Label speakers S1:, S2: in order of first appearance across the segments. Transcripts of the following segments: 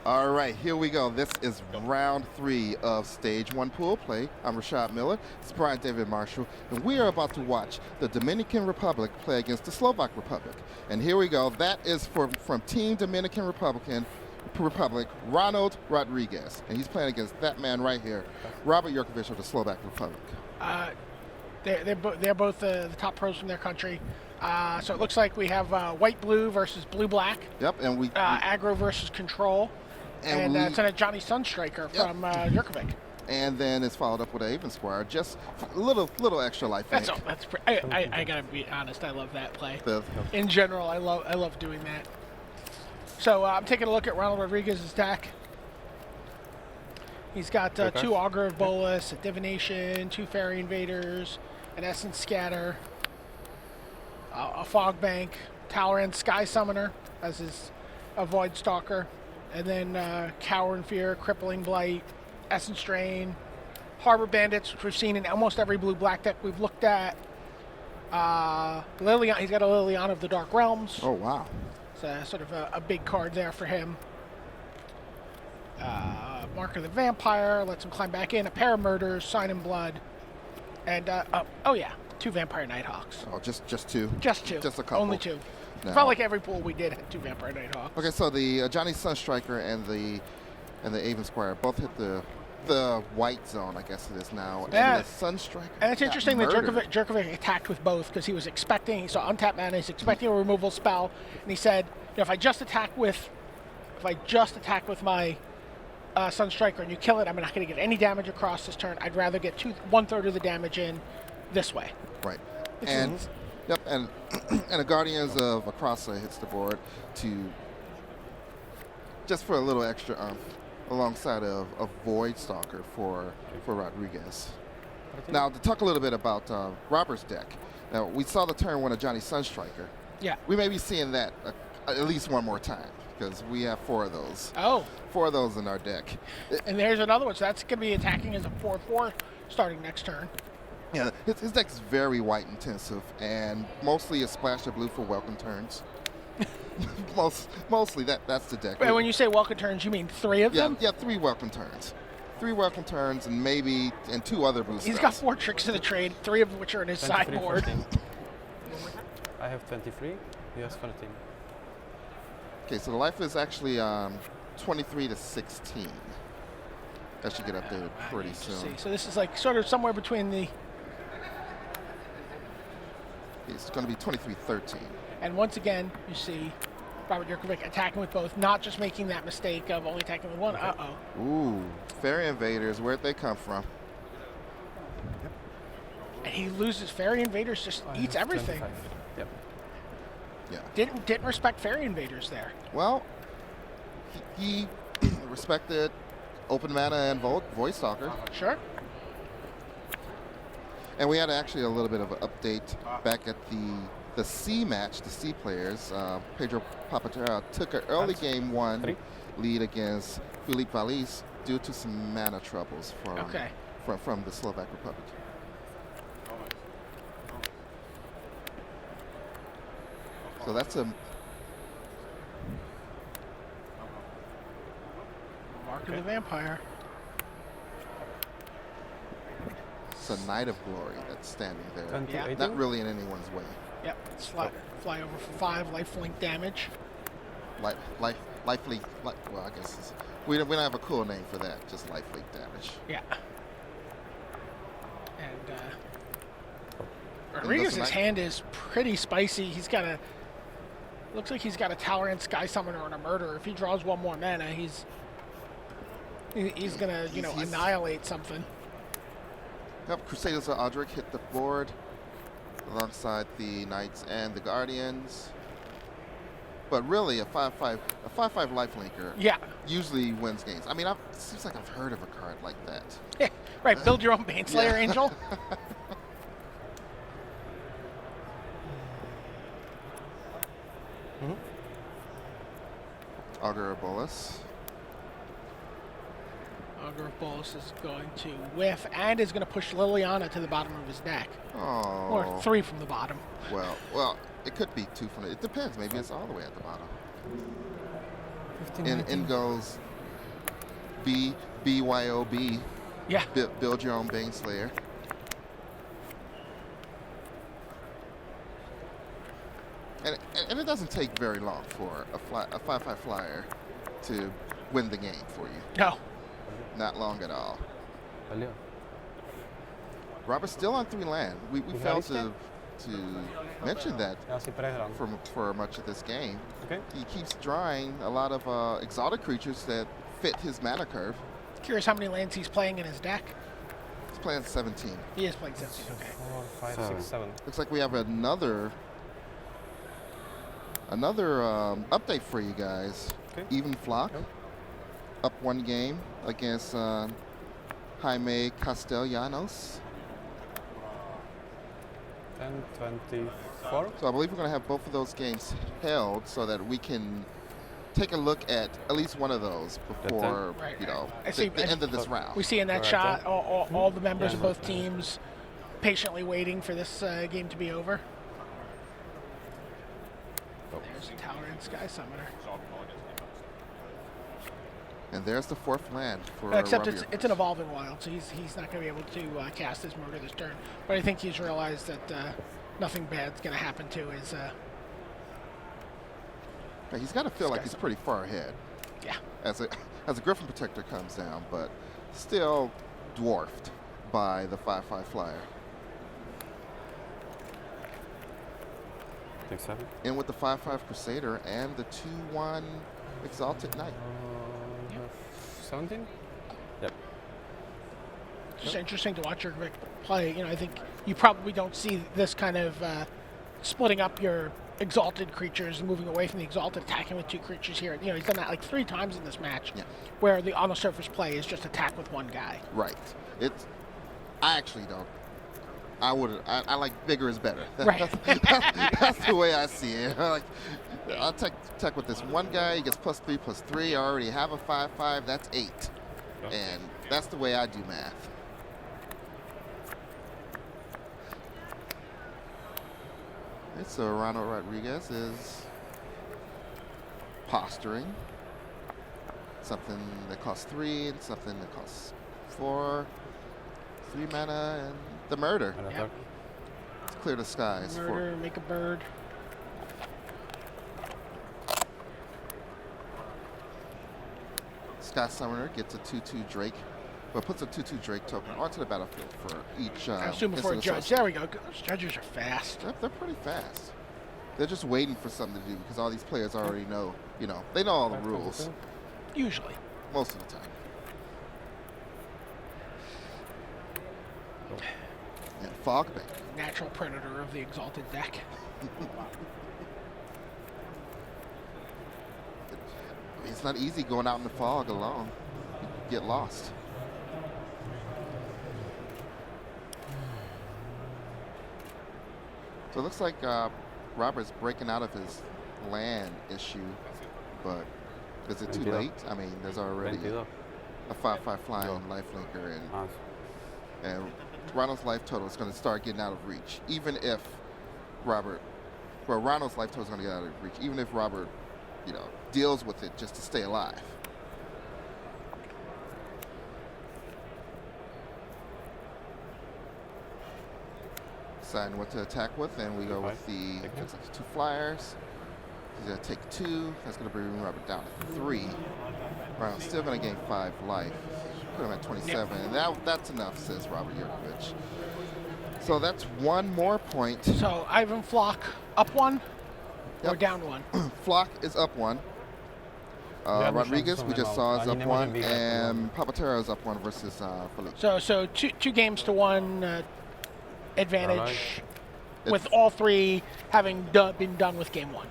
S1: All right, here we go. This is round 3 of stage 1 pool play. I'm Rashad Miller. It's Brian David Marshall, and we are about to watch the Dominican Republic play against the Slovak Republic. And here we go. That is from Team Dominican Republic, Ronald Rodriguez, and he's playing against that man right here, Robert Jerkovic of the Slovak Republic.
S2: They're both the top pros from their country. So it looks like we have white-blue versus blue-black.
S1: Yep, and we
S2: aggro versus control. And it's a Johnny Sunstriker from Jerkovic.
S1: And then it's followed up with an Avon Squire, just a little extra life.
S2: I gotta be honest, I love that play. In general, I love doing that. So I'm taking a look at Ronald Rodriguez's deck. He's got 2 Augur of Bolus, a Divination, 2 Fairy Invaders, an Essence Scatter, a Fog Bank, Talrand Sky Summoner as his Void Stalker, and then Cower and Fear, Crippling Blight, Essence Drain, Harbor Bandits, which we've seen in almost every blue-black deck we've looked at. Liliana, he's got a Liliana of the Dark Realms.
S1: Oh, wow.
S2: It's sort of a big card there for him. Mark of the Vampire, lets him climb back in, a pair of Murders, Sign in Blood, and 2 Vampire Nighthawks.
S1: Oh, just 2?
S2: Just 2.
S1: Just a couple.
S2: Only 2.
S1: No.
S2: Felt like every pool we did had 2 Vampire Nighthawks.
S1: Okay, so the Johnny Sunstriker and the Avon Squire both hit the white zone, I guess it is now.
S2: Yeah.
S1: And the Sunstriker.
S2: And it's interesting that
S1: murdered.
S2: Jerkovic attacked with both because he was expecting, he saw untapped mana, he's expecting a removal spell, and he said, if I just attack with my Sunstriker and you kill it, I'm not going to get any damage across this turn. I'd rather get 1/3 of the damage in this way.
S1: Right. And the Guardians of Acrossa hits the board just for a little extra alongside of a Void Stalker for Rodriguez. Now, to talk a little bit about Robert's deck. Now, we saw the turn one of Johnny Sunstriker.
S2: Yeah.
S1: We may be seeing that at least one more time because we have 4 of those.
S2: Oh.
S1: 4 of those in our deck.
S2: And there's another one. So that's going to be attacking as a 4/4 starting next turn.
S1: Yeah, his deck is very white intensive and mostly a splash of blue for welcome turns. Mostly that's the deck.
S2: And when you say welcome turns, you mean 3 of them?
S1: Yeah, 3 welcome turns. 3 welcome turns and 2 other blue
S2: He's
S1: spells.
S2: got 4 tricks in the trade, 3 of which are in his sideboard.
S3: I have 23. He has 13.
S1: Okay, so the life is actually 23 to 16. That should get updated pretty soon.
S2: So this is like sort of somewhere between the...
S1: It's going to be 23-13.
S2: And once again, you see Robert Jerkovic attacking with both, not just making that mistake of only attacking with one. Uh-oh.
S1: Ooh, Fairy Invaders, where'd they come from?
S2: And he loses Fairy Invaders, just eats everything.
S3: 25. Yep.
S1: Yeah.
S2: Didn't respect Fairy Invaders there.
S1: Well, he respected Open Mana and Void Stalker.
S2: Sure.
S1: And we had actually a little bit of an update back at the C match, the C players. Pedro Papatera took an early game 1 lead against Philippe Valise due to some mana troubles from the Slovak Republic. So that's a
S2: Mark of the Vampire.
S1: It's a Knight of Glory that's standing there.
S2: Yeah.
S1: Not really in anyone's way.
S2: Yep. Fly over for 5 lifelink damage.
S1: Lifelink. Well, I guess we don't have a cool name for that. Just lifelink damage.
S2: Yeah. And Rodriguez's hand is pretty spicy. He's got looks like he's got a Talrand Sky Summoner and a Murder. If he draws 1 more mana, he's gonna annihilate something.
S1: Yep, Crusaders of Aldrich hit the board alongside the Knights and the Guardians. But really, a 5/5 lifelinker usually wins games. I mean, it seems like I've heard of a card like that.
S2: Yeah, right. Build your own Baneslayer Angel.
S1: Augur of Bolus.
S2: Augur of Bolus is going to whiff and is going to push Liliana to the bottom of his deck.
S1: Oh.
S2: Or 3 from the bottom.
S1: Well, it could be 2 from it. It depends. Maybe it's all the way at the bottom.
S3: 15,
S1: In goes BYOB.
S2: Yeah.
S1: Build your own Baneslayer. And it doesn't take very long for a 5/5 flyer to win the game for you.
S2: No.
S1: Not long at all.
S3: Valeu.
S1: Robert's still on 3 land. We failed to mention that
S3: Ja, si prehrám.
S1: for much of this game.
S3: Okay.
S1: He keeps drawing a lot of exotic creatures that fit his mana curve.
S2: Curious how many lands he's playing in his deck.
S1: He's playing 17.
S2: He is playing 17. Okay.
S3: 4, 5, 6, 7.
S1: Looks like we have another update for you guys.
S3: Okay.
S1: Even Flock
S3: Yep.
S1: up 1 game against Jaime Castellanos.
S3: 10, 24.
S1: So I believe we're going to have both of those games held so that we can take a look at least one of those before
S2: Right,
S1: you know
S2: I see.
S1: the end of this round.
S2: We see in that
S3: Correct,
S2: shot
S3: yeah.
S2: all the members
S3: Yeah.
S2: of both teams patiently waiting for this game to be over. There's a Tower and Sky Summoner.
S1: And there's the 4th land for
S2: Except
S1: Robbie
S2: it's an evolving wild, so he's not going to be able to cast his murder this turn. But I think he's realized that nothing bad's going to happen to his.
S1: Yeah, he's got to feel like
S2: Sky
S1: he's pretty far ahead
S2: Yeah.
S1: as a Griffin Protector comes down, but still dwarfed by the 5/5 flyer.
S3: Take 7.
S1: In with the 5/5 Crusader and the 2/1 Exalted Knight.
S3: 17? Yep.
S2: Just interesting to watch Jerkovic play. You know, I think you probably don't see this kind of splitting up your exalted creatures and moving away from the exalted, attacking with 2 creatures here. You know, he's done that like 3 times in this match,
S1: Yeah.
S2: where the on the surface play is just attack with 1 guy.
S1: Right. I actually don't. I like bigger is better.
S2: Right.
S1: That's the way I see it. Like, I'll attack with this 1 guy. He gets +3/+3. I already have a 5/5. That's 8. And that's the way I do math. Okay, so Ronald Rodriguez is posturing. Something that costs 3 and something that costs 4. 3 mana and the murder.
S3: And
S2: Yep.
S3: attack.
S1: Let's clear the skies.
S2: Murder, make a bird.
S1: Sky Summoner gets a 2/2 Drake, but puts a 2/2 Drake token onto the battlefield for each.
S2: I assume before a
S1: instant
S2: judge.
S1: associate.
S2: There we go. Those judges are fast.
S1: They're pretty fast. They're just waiting for something to do because all these players already know. You know, they know all the
S3: 5,
S1: rules
S3: 22.
S2: Usually.
S1: most of the time. And Fogbank.
S2: Natural predator of the exalted deck.
S1: It's not easy going out in the fog alone. You get lost. So it looks like Robert's breaking out of his land issue, but is it too
S3: 22.
S1: late? I mean, there's already
S3: 22.
S1: a 5/5 flying
S3: Yo.
S1: lifelinker,
S3: Nice.
S1: and Ronald's life total is going to start getting out of reach, even if Ronald's life total is going to get out of reach, even if Robert, you know, deals with it just to stay alive. Deciding what to attack with, and we go with the
S3: Take
S1: looks like 2 flyers. He's going to take 2. That's going to bring Robert down to 3. Ronald's still going to gain 5 life. Put him at 27, and that's enough, says Robert Jerkovic. So that's 1 more point.
S2: So Ivan Flock up 1 or
S1: Yep.
S2: down 1?
S1: Flock is up 1. Rodriguez, we just saw, is up 1, and Papatero is up 1 versus Felipe.
S2: So two games to 1 advantage, with
S1: It's-
S2: all 3 having been done with game 1.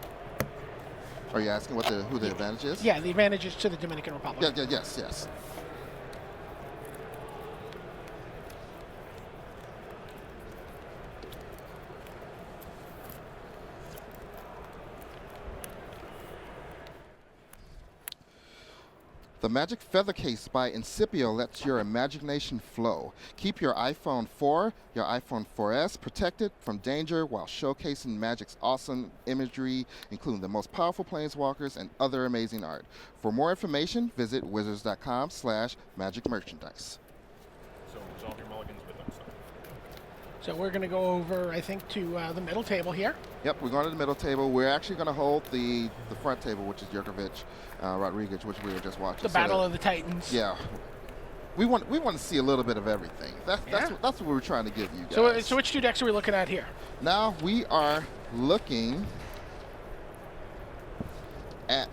S1: Are you asking who the advantage is?
S2: Yeah, the advantage is to the Dominican Republic.
S1: Yes. The Magic Feather Case by Incipio lets your imagination flow. Keep your iPhone 4, your iPhone 4S protected from danger while showcasing Magic's awesome imagery, including the most powerful planeswalkers and other amazing art. For more information, visit wizards.com/magicmerchandise.
S4: So resolve your mulligans with them.
S2: So we're going to go over, I think, to the middle table here.
S1: Yep, we're going to the middle table. We're actually going to hold the front table, which is Jerkovic, Rodriguez, which we were just watching.
S2: The Battle of the Titans.
S1: Yeah. We want to see a little bit of everything. That's what we're trying to give you guys.
S2: So which two decks are we looking at here?
S1: Now we are looking at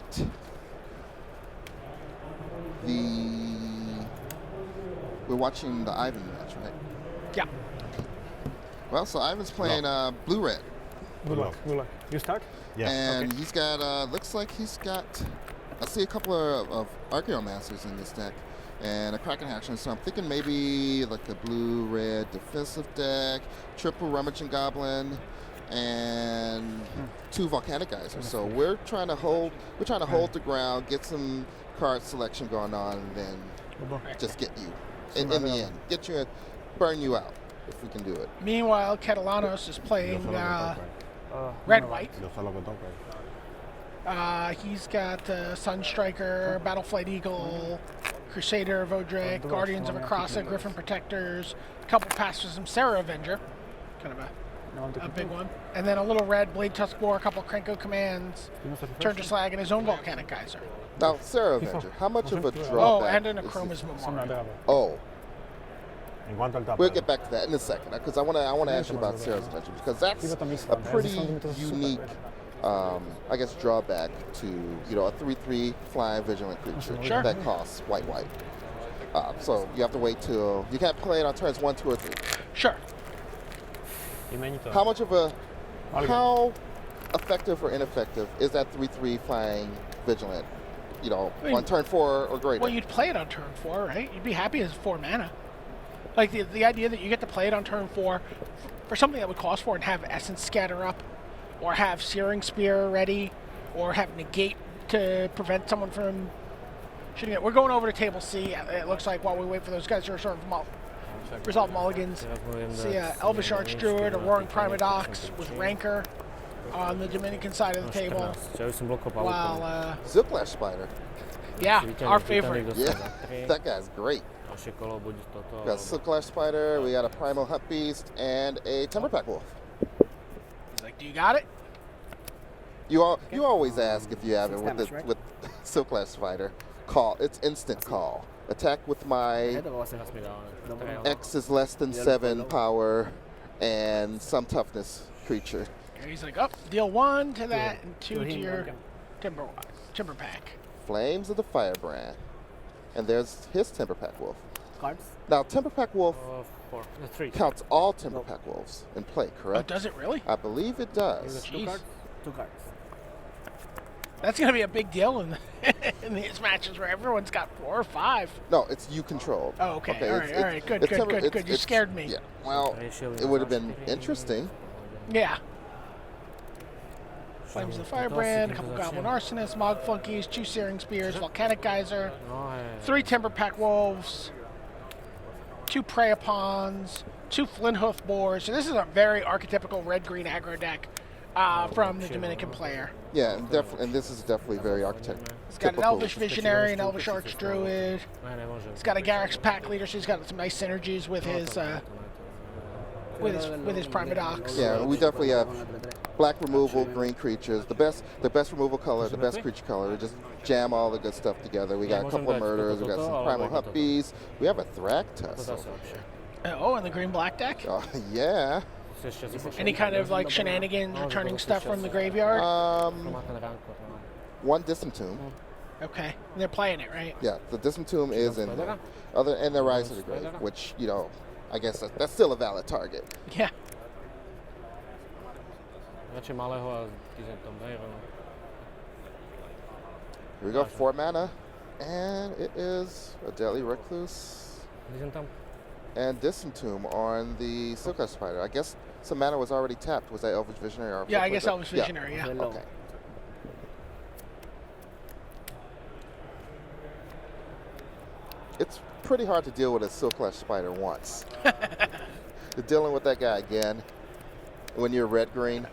S1: we're watching the Ivan match, right?
S2: Yeah.
S1: Well, so Ivan's playing blue-red.
S3: Good luck. You start?
S5: Yeah.
S1: And he's got, looks like he's got, I see a couple of Archaeomasters in this deck and a Kraken Action. So I'm thinking maybe like a blue-red defensive deck, triple Rummaging Goblin, and 2 Volcanic Geysers. So we're trying to hold the ground, get some card selection going on, and then just get you, in the end, get you, burn you out if we can do it.
S2: Meanwhile, Catalanos is playing red-white. He's got Sunstriker, Battleflight Eagle, Crusader of Odric, Guardians of Akrasa, Griffin Protectors, a couple passes from Sarah Avenger, kind of a big one. And then a little red Blade Tusk Boar, a couple Krenko Commands, Turn to Slag, and his own Volcanic Geyser.
S1: Now, Sarah Avenger, how much of a drawback?
S2: Oh, and an Achroma's Memorial.
S1: Oh. We'll get back to that in a second, because I want to ask you about Sarah's Avenger, because that's a pretty unique, I guess, drawback to a 3/3 flying vigilant creature that costs white. So you have to wait till you can't play it on turns 1, 2, or 3.
S2: Sure.
S1: How effective or ineffective is that 3/3 flying vigilant? On turn 4 or greater.
S2: Well, you'd play it on turn 4, right? You'd be happy as 4 mana. Like the idea that you get to play it on turn 4 for something that would cost 4 and have Essence Scatter up, or have Searing Spear ready, or have Negate to prevent someone from shooting it. We're going over to table C. It looks like while we wait for those guys to sort of resolve mulligans. See Elvish Archdruid, a Roaring Primadox with Rancor on the Dominican side of the table. While
S1: Sutcliffe Spider.
S2: Yeah, our favorite.
S1: Yeah, that guy's great. We got Sutcliffe Spider, we got a Primal Hunt Beast, and a Timberpack Wolf.
S2: He's like, do you got it?
S1: You always ask if you have it with Sutcliffe Spider. Call. It's instant call. Attack with my X is less than 7 power and some toughness creature.
S2: And he's like, deal 1 to that and 2 to your timber pack.
S1: Flames of the Firebrand. And there's his Timberpack Wolf.
S5: Cards?
S1: Now, Timberpack Wolf
S3: 3
S1: counts all Timberpack Wolves in play, correct?
S2: Oh, does it really?
S1: I believe it does.
S2: Jeez.
S5: 2 cards.
S2: That's going to be a big deal in these matches where everyone's got 4 or 5.
S1: No, it's you controlled.
S2: Oh, okay. All right. Good. You scared me.
S1: Yeah. Well, it would have been interesting.
S2: Yeah. Flames of the Firebrand, a couple Goblin Arsonists, Mog Flunkies, 2 Searing Spears, Volcanic Geyser, 3 Timberpack Wolves, 2 Prey Upons, 2 Flinthoof Boars. So this is a very archetypical red-green aggro deck from the Dominican player.
S1: Yeah, and this is definitely very archetypical.
S2: He's got an Elvish Visionary, an Elvish Archdruid. He's got a Garrix Pack Leader, so he's got some nice synergies with his Primadox.
S1: Yeah, we definitely have black removal, green creatures. The best removal color, the best creature color. We just jam all the good stuff together. We got a couple of murders. We got some Primal Hunt Beasts. We have a Thragtusk.
S2: Oh, and the green-black deck?
S1: Oh, yeah.
S2: Any kind of like shenanigans, returning stuff from the graveyard?
S1: 1 Distant Tomb.
S2: Okay, and they're playing it, right?
S1: Yeah, the Distant Tomb is in there. And the Rise of the Grave, which, I guess that's still a valid target.
S2: Yeah.
S1: Here we go, 4 mana. And it is a Deadly Recluse and Distant Tomb on the Sutcliffe Spider. I guess some mana was already tapped. Was that Elvish Visionary? Or
S2: Yeah, I guess Elvish Visionary, yeah.
S1: Okay. It's pretty hard to deal with a Sutcliffe spider once. You're dealing with that guy again when you're red-green.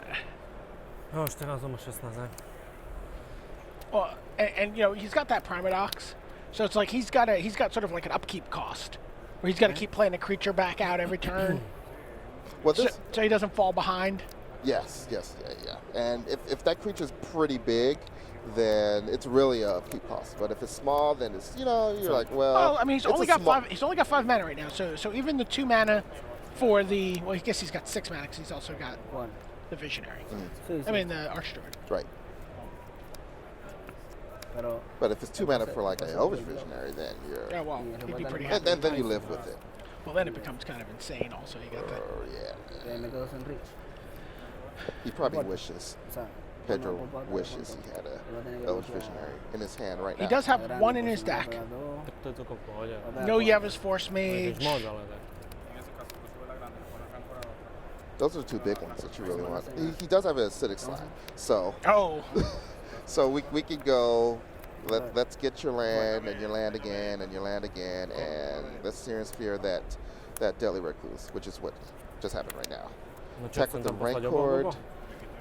S3: No, 14 má 16,
S2: Well, and you know he's got that Primodox, so it's like he's got sort of like an upkeep cost, where he's got to keep playing a creature back out every turn,
S1: Well,
S2: so he doesn't fall behind.
S1: yes, yeah. And if that creature's pretty big, then it's really a upkeep cost. But if it's small, then it's you're like,
S2: Well, I mean he's
S1: it's
S2: only
S1: a
S2: got
S1: small-
S2: 5. He's only got 5 mana right now. So even the 2 mana for the I guess he's got 6 mana because he's also got
S5: One.
S2: the Visionary.
S5: Sí, sí.
S2: I mean the Archdruid.
S1: Right.
S5: Pero
S1: But if it's 2 mana for like an Elvish Visionary, then you're
S2: Yeah, well, he'd be pretty
S1: and
S2: happy.
S1: then you live with it.
S2: Well, then it becomes kind of insane. Also, you got that.
S1: Oh yeah.
S5: que me quedo sin reach.
S1: He probably wishes.
S5: O sea,
S1: Pedro
S5: cuando ocupa-
S1: wishes he had a
S5: Lo tiene que
S1: Elvish
S5: bloquear.
S1: Visionary in his hand right
S2: He
S1: now.
S2: does have
S5: Grande,
S2: 1 in
S5: por
S2: his
S5: si no
S2: deck.
S5: pega dos,
S3: tak to je to kopoľa.
S5: pega
S2: No
S5: dos.
S2: Yev's Force
S3: Když
S2: Mage.
S3: moc, ale tak.
S1: Those are the 2 big ones that you really want. He does have an acidic slime, so
S2: Oh,
S1: so we could go. Let's get your land and your land again and your land again, and let's Searing Sphere that Deadly Recluse, which is what just happened right now.
S3: No čo,
S1: Attack
S3: chcem
S1: with the
S3: tam poslať
S1: Rancor,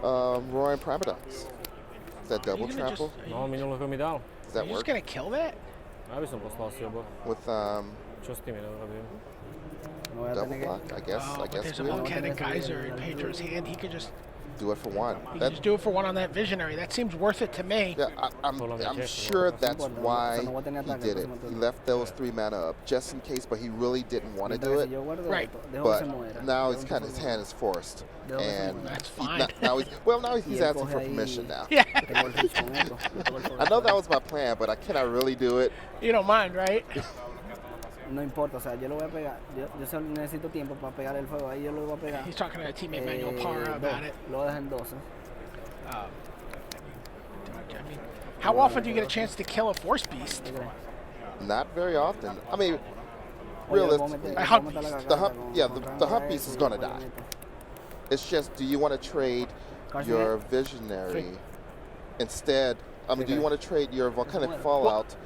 S3: oboch?
S1: Roaring Primodox. Is that double
S2: Are you gonna
S1: trample?
S2: just-
S3: No, minulého mi dal.
S1: Does
S2: are
S1: that
S2: you just
S1: work?
S2: gonna kill that?
S3: Ja by som poslal si oboch.
S1: With
S3: Čo s tým nerobím?
S5: No voy a
S1: double
S5: tener que-
S1: block? I guess.
S2: Oh,
S1: I
S2: but
S1: guess
S2: there's a
S1: we
S2: volcanic geyser in Pedro's hand. He could just
S1: do it for 1.
S2: just do it for 1 on that Visionary. That seems worth it to me.
S1: Yeah, I'm sure that's why he did it. He left those 3 mana up just in case, but he really didn't want to do
S5: Mientras
S1: it.
S5: yo guardo
S2: Right.
S5: esto, dejo que se
S1: But
S5: muera.
S1: now
S5: Dejo
S1: he's
S5: que
S1: kind
S5: se
S1: of his
S5: muera.
S1: hand is forced,
S5: Dejo que se
S1: and
S5: muera.
S2: That's
S1: he-
S2: fine.
S1: now he's
S5: Y él
S1: asking for
S5: coge ahí-
S1: permission now.
S2: Yeah,
S5: Tengo el reach con esto. Tengo el fuego.
S1: I know that was my plan, but can I really do it?
S2: you don't mind, right?
S5: No importa, o sea, yo lo voy a pegar. Yo solo necesito tiempo para pegar el fuego. Ahí yo lo voy a pegar.
S2: He's talking to teammate Manuel Parra
S5: dos.
S2: about it.
S5: Lo voy a dejar en 12.
S2: I mean, how often do you get a chance to kill a Force Beast?
S5: ¿Qué crees?
S1: Not very often. I mean,
S5: Oye, vamos a
S1: realistically,
S5: meter-
S2: A
S5: vamos
S2: hunt
S5: a meter la
S2: beast.
S1: The
S5: garganta
S1: hunt-
S5: con-
S1: yeah,
S5: con
S1: the
S5: rango
S1: hunt
S5: a
S1: beast is
S5: eso,
S1: gonna
S5: yo voy
S1: die.
S5: y meto.
S1: it's just, do you want to trade
S5: Casi
S1: your
S5: bien.
S1: Visionary instead? I mean, do you
S5: Okay.
S1: want to trade your Volcanic
S5: Bueno.
S1: Fallout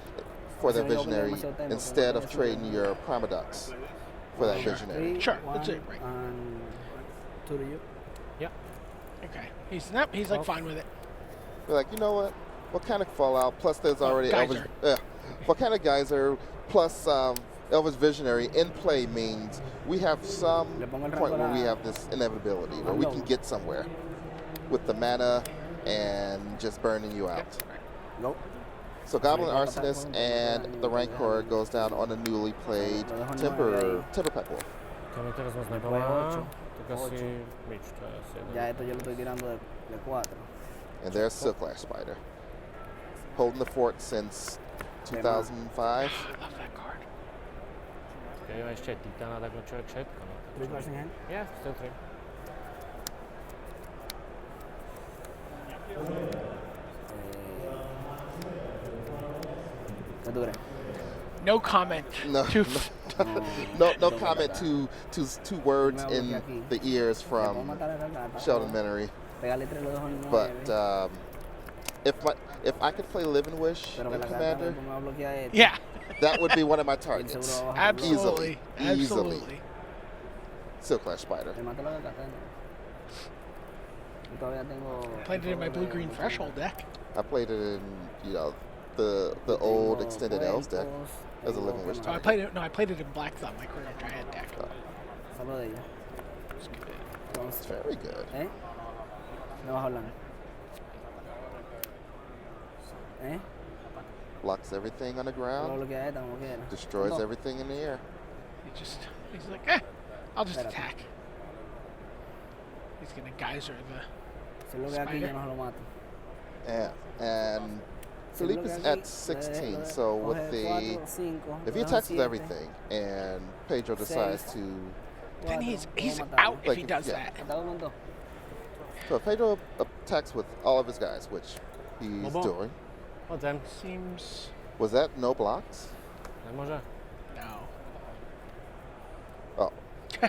S1: for the
S5: Ese yo creo
S1: Visionary
S5: demasiado tiempo,
S1: instead
S5: pero
S1: of
S5: eso
S1: trading
S5: ya-
S1: your Primodox for that Visionary?
S5: Three,
S2: Sure,
S5: one,
S2: that's it, right.
S5: And 2 to you.
S3: Ja.
S2: Okay, he's like fine with it.
S1: They're like, you know what? Volcanic Fallout, plus there's already
S2: Geyser.
S1: Volcanic Geyser, plus Elvish Visionary in play means we have some
S5: Le pongo el
S1: point where
S5: rango
S1: we
S5: a-
S1: have this inevitability where we can get somewhere with the mana and just burning you out.
S5: Go.
S1: So Goblin
S5: Right.
S1: Arsonist and the Rancor goes down on a newly played Temper Pet Wolf.
S3: To mi teraz moc
S5: Fue
S3: nepomáha.
S5: 8.
S3: Tak asi bič, to je asi
S5: Ya
S3: jedno.
S5: esto yo lo estoy tirando de 4.
S1: And there's Silklash Spider. Holding the fort since 2005.
S2: I love that card.
S3: Ja mám ešte Titana, tak človek všetko. No.
S5: 3 cards in hand.
S3: Ja, still 3.
S5: ¿Qué tú crees?
S2: No comment.
S1: No,
S2: Too
S1: no comment to two words in the ears
S5: Le puedo
S1: from
S5: matar a la gata.
S1: Sheldon Menery.
S5: Pégale 3, lo dejo en 9.
S1: But if I could play Living Wish
S5: Pero que
S1: in
S5: la gata
S1: Commander,
S5: me ponga a bloquear esto.
S2: Yeah,
S1: that would be one of my
S5: y el
S1: targets.
S5: seguro va a bajar.
S2: absolutely,
S1: Easily.
S2: absolutely.
S1: Silklash Spider.
S5: Le mato la gata. Y todavía tengo.
S2: Played it in my blue-green threshold deck.
S1: I played it in the old extended Elves deck as a Living Wish
S2: Oh, I
S1: target.
S2: played it in Black Thumb, my Chrono Dryad deck.
S5: Solo de ella.
S2: It's good.
S1: It's very good.
S5: ¿Eh? Me vas hablando. ¿Eh?
S1: Blocks everything on the
S5: Puedo
S1: ground,
S5: bloquear esta como quiera.
S1: destroys
S5: No.
S1: everything in the air.
S2: He's like, I'll just
S5: Espérate.
S2: attack. He's gonna geyser the.
S5: Si lo que aquí yo no se lo mato.
S1: And
S5: Si
S1: Philippe
S5: lo que
S1: is
S5: aquí,
S1: at 16, so with
S5: coge
S1: the
S5: 4, 5,
S1: if he
S5: me
S1: attacks with
S5: dan 7,
S1: everything and Pedro decides to,
S2: Then
S5: 4,
S2: he's
S5: puedo matarlo.
S2: out if
S1: Like,
S2: he does
S1: yeah.
S2: that.
S5: Ataco con 2.
S1: so if Pedro attacks with all of his guys, which he's
S3: Obo.
S1: doing,
S3: Potem.
S2: Seems
S1: was that no blocks?
S3: Nemôže.
S2: no.
S1: Oh.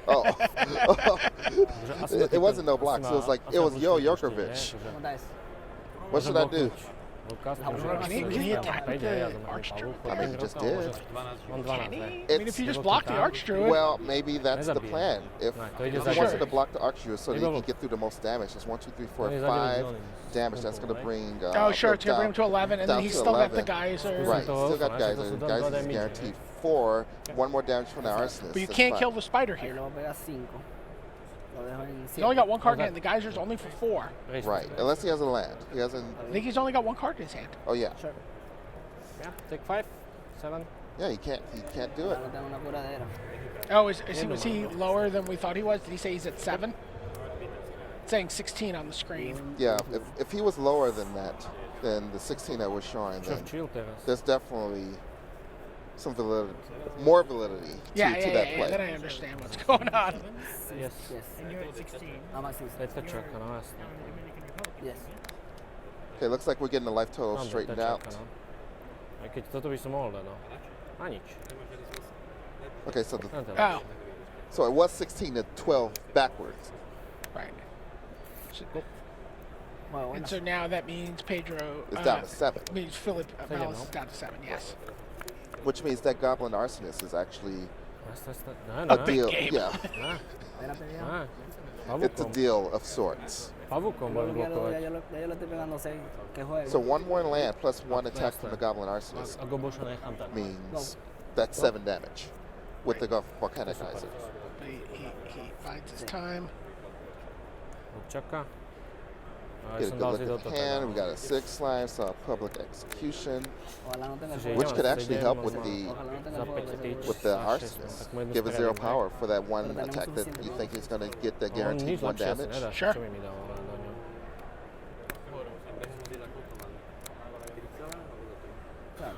S1: Oh.
S3: Takže asi
S1: It wasn't no blocks. It was like, it was Jerkovic.
S5: ¿Cómo estás?
S1: What should I do?
S3: Lucas,
S5: Can
S2: he attack with the Archdruid?
S1: I mean, he just did.
S3: On 12, ne?
S2: I mean, if you just block the Archdruid.
S1: Well, maybe that's the
S3: Nezabije.
S1: plan. If
S3: No, to
S1: he
S3: ide
S1: wants
S3: zabiť.
S1: to block the Archdruid so that he
S3: Nebo-
S1: can get through the most damage. That's 1, 2, 3, 4,
S3: To ide
S1: 5
S3: zabiť
S1: damage. That's going to bring.
S2: Oh, sure, it's going to bring him to
S1: down-
S2: 11, and
S1: down
S2: then he's
S1: to
S2: still got
S1: 11.
S2: the geyser.
S1: Right,
S3: to
S1: still got
S3: offer,
S1: Geyser.
S3: to
S1: Geyser is
S3: damage.
S1: guaranteed 4. 1 more damage from the Arsonist.
S2: But you
S1: That's
S2: can't
S1: fine.
S2: kill the spider
S5: Ahí
S2: here.
S5: le voy a pegar 5. Lo dejo en
S2: He's only
S5: 7.
S2: got one card in
S3: Okay.
S2: hand. The geyser's only for 4.
S3: Race.
S1: Right, unless he has a land. He hasn't.
S2: I think he's only got one card in his hand.
S1: Oh yeah,
S5: Sure.
S3: Yeah, take 5, 7.
S1: yeah. He can't do it.
S5: Ahora tengo una curadera.
S2: Oh, was he lower than we thought he was? Did he say he's at 7? It's saying 16 on the screen.
S1: Yeah, if he was lower than that, than the 16 that we're showing, then
S3: Churchill teraz.
S1: there's definitely some validity, more validity to that
S2: Yeah.
S1: play.
S2: Then I understand what's going on.
S3: Yes.
S5: Yes.
S6: And you're at 16.
S5: I'm at 6.
S3: Teď čaká, no jasne.
S6: Now in the Dominican Republic.
S5: Yes.
S1: Okay, looks like we're getting the life total
S3: Dobre,
S1: straightened
S3: teď
S1: out.
S3: čaká, no. Aj keď toto by som mohol dať, no. A nič.
S1: Okay, so
S3: Len teraz.
S2: Oh,
S1: so it was 16 to 12 backwards.
S2: right. So,
S5: Bueno, bueno.
S2: and so now that means Pedro.
S1: It's down to 7,
S2: Means Philip
S3: Take it
S2: Morales is
S3: now.
S2: down to 7. Yes.
S1: which means that Goblin Arsonist is actually
S3: Jasne. No,
S1: a
S3: no.
S1: deal.
S2: game.
S1: Yeah,
S5: Ven a pelear.
S1: it's a
S3: Pavúkom.
S1: deal of sorts.
S3: Pavúkom budem
S5: Ya
S3: blokovať.
S5: yo le estoy pegando 6. ¿Qué juego?
S1: So 1 more land plus 1
S3: No,
S1: attack
S3: jasné.
S1: from the Goblin Arsonist
S3: A Goboša nechám tak.
S1: means that's 7 damage with the Volcanic Geyser.
S2: But he finds his time.
S3: Čaká. A ja
S1: Get a
S3: som
S1: good
S3: dal
S1: look
S3: si
S1: at
S3: do
S1: the
S3: toho.
S1: hand. We got a 6 slime, so public execution,
S5: Ojalá no tenga el
S3: Čiže
S5: fuego.
S1: which
S3: idem
S1: could
S3: na
S1: actually
S3: 7,
S1: help with
S3: možno
S1: the
S5: Ojalá no tenga
S3: za
S5: el
S3: 5
S5: fuego.
S3: tyč.
S1: with the
S3: a 6,
S1: Arsonist.
S3: tak mu jednu
S1: Give it 0
S3: spravíme.
S1: power for that one
S5: Pero tenemos
S1: attack that
S5: suficiente
S1: you
S5: power.
S1: think he's going to get the
S3: On
S1: guaranteed
S3: nič
S1: 1
S3: lepšie asi
S1: damage.
S3: nedá.
S2: Sure.
S3: Čo mi dal na ňom?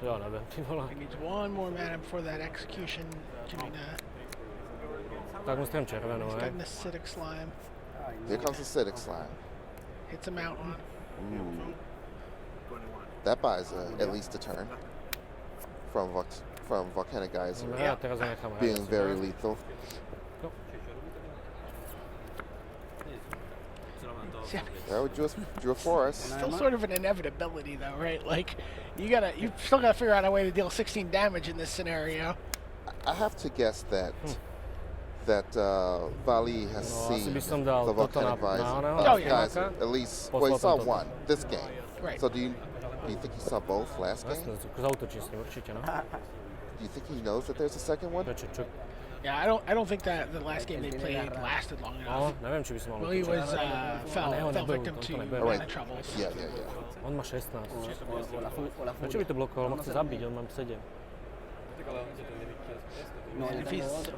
S3: Jo, neviem, ty vole.
S2: He needs one more mana before that execution. Doing
S3: Tak mu strem červenú,
S2: he's
S3: hej.
S2: got an acidic slime.
S5: Ay,
S1: Here comes the acidic slime.
S2: Hits a mountain.
S1: Ooh. That buys at least a turn from Volcanic Geyser
S3: No ja teraz ho nechám hrať.
S1: being
S3: asi,
S1: very
S3: no.
S1: lethal.
S2: Yeah,
S1: Yeah, we drew a forest.
S2: still sort of an inevitability though, right? Like you still gotta figure out a way to deal 16 damage in this scenario.
S1: I have to guess that Vali has
S3: No, asi
S1: seen
S3: by som dal
S1: the
S3: toto na
S1: Volcanic
S3: oného.
S2: Oh, yeah.
S1: Geyser. At least, well, he
S3: Poslal
S1: saw
S3: som toto.
S1: one this game.
S2: Right.
S1: So do you think he saw both last game?
S3: Jasne, zautočím s ním určite, no.
S1: Do you think he knows that there's a second one?
S3: Prečo, čo?
S2: Yeah, I don't think that the last game they played lasted long
S3: No,
S2: enough.
S3: neviem, či by som mal
S2: Well, he
S3: útočiť.
S2: was fell
S3: Ne, on
S2: fell
S3: nebyl,
S2: victim
S3: on
S2: to
S3: to nebyl.
S2: mana
S1: Right.
S2: troubles.
S1: Yeah, yeah, yeah.
S3: On má 16.
S5: O la
S3: Prečo by to blokoval? On ma chce zabiť, on mám 7.
S5: No, yo
S2: If
S5: tengo
S2: he's-
S5: otro.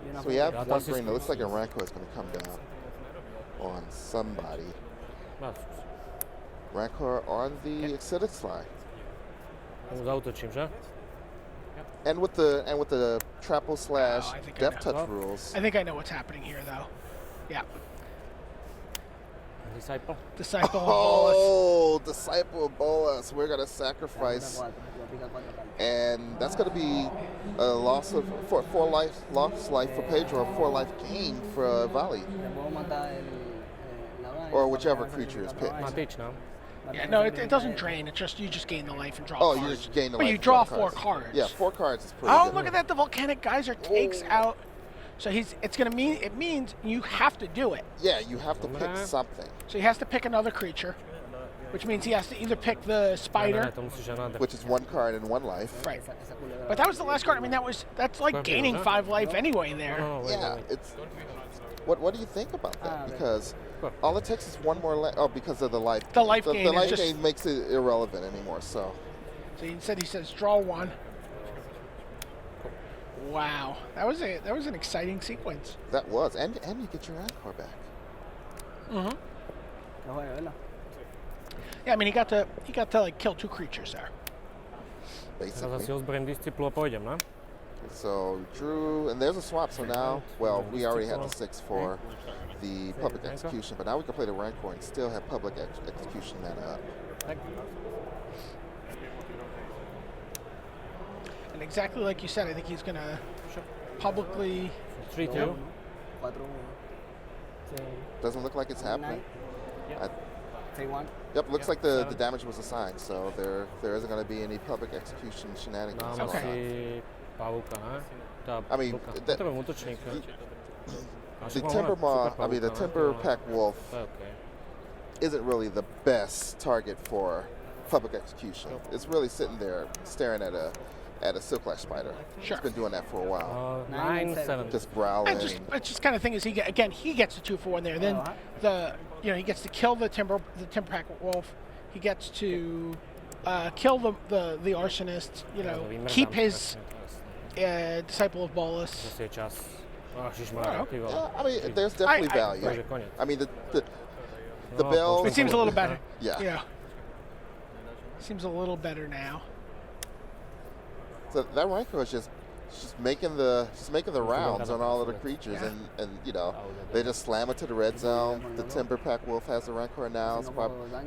S5: Y una
S1: So we have
S3: Yeah,
S1: one
S3: that's his
S1: green. It looks like a Ranko is going to come down on somebody. Rancor on the acidic slime.
S3: Mu zautočím, že?
S1: And with the trample slash
S2: I think I
S1: death
S2: know.
S1: touch rules.
S2: I think I know what's happening here though. Yeah,
S3: Disciple.
S2: Disciple of Bolus.
S1: Oh, Disciple of Bolas. We're gonna sacrifice,
S5: 4. Yo pica 4 cartas.
S1: and that's gonna be a loss of four life, lost life for Pedro, 4 life gain for Vali,
S5: Le puedo matar la vaina
S1: or
S5: para
S1: whichever
S5: pegarse
S1: creature is
S5: la
S1: picked.
S5: vaina.
S3: Má tyč, no.
S5: Para
S2: Yeah,
S5: pegarse
S2: no,
S5: la
S2: it doesn't
S5: vaina.
S2: drain. It's just you just gain the life and draw.
S1: Oh,
S2: cards.
S1: you just gain the
S2: But
S1: life.
S2: you
S1: for
S2: draw
S1: the
S2: 4 cards.
S1: Yeah, 4 cards is pretty
S2: Oh,
S1: good.
S2: look at that! The Volcanic Geyser takes out. So it means you have to do it.
S1: Yeah, you have to pick
S3: Dobre.
S1: something,
S2: So he has to pick another creature, which means he has to either pick the
S3: Ne,
S2: spider.
S3: to musíš aj nádrť.
S1: which is 1 card and 1 life.
S2: Right.
S5: Esa culebra.
S2: But that was the last card. I mean, that's like
S3: Scorpion,
S2: gaining
S3: huh?
S2: 5 life anyway there.
S3: No, no, wait,
S1: Yeah,
S3: wait.
S1: it's. What do you think about that?
S5: Ah,
S1: Because
S3: What?
S1: all it takes is 1 more life. Oh, because of the life.
S2: The life gain
S1: The
S2: is
S1: life
S2: just-
S1: gain makes it irrelevant anymore. So
S2: So he says draw 1. Wow, that was an exciting sequence.
S1: that was, and you get your Rancor back.
S2: Mm-hmm.
S5: Que juegue, ¿verdad?
S2: Yeah, I mean he got to like kill 2 creatures there.
S3: Teraz asi
S1: Basically.
S3: ozbrojím disciplu a pôjdem, no?
S1: So drew, and there's a swap. So now, well, we already had the 6 for the public
S3: Rancor.
S1: execution, but now we can play the Rancor and still have public execution mana up.
S3: Tak.
S2: And exactly like you said, I think he's gonna publicly.
S3: 3-2.
S5: 4.
S1: Doesn't look like it's happening. I,
S5: Take one.
S1: Yep, looks
S3: Yeah,
S1: like the
S3: 7.
S1: damage was assigned, so there isn't going to be any public execution shenanigans.
S3: Dáme
S1: going
S2: Okay.
S3: si pavúka, ne? Tá
S1: I mean,
S3: pavúka.
S1: that-
S3: Potrebujem útočníka. A
S1: The
S3: však máme
S1: timber
S3: super
S1: moth, I mean the
S3: pavúka, ne?
S1: timber
S3: No,
S1: pack wolf
S3: To je okay.
S1: isn't really the best target for public execution. It's really sitting there staring at a silklash spider.
S2: Sure.
S1: It's been doing that for a while.
S3: 9-7.
S1: Just growling.
S2: It's just kind of thing is he gets the 2-for-1 there. Then he gets to kill the timber pack wolf. He gets to kill the arsonist. Keep his disciple of Bolus.
S3: Zase je čas. Ježišmarja, ty vole.
S1: I mean, there's definitely value.
S3: Takže koniec.
S1: I mean, the
S3: No,
S1: bell.
S2: It seems a little better.
S1: Yeah.
S2: Seems a little better now.
S1: So that Rancor is just making the rounds on all of the creatures,
S2: Yeah.
S1: and they just slam it to the red zone. The timber pack wolf has the Rancor now. It's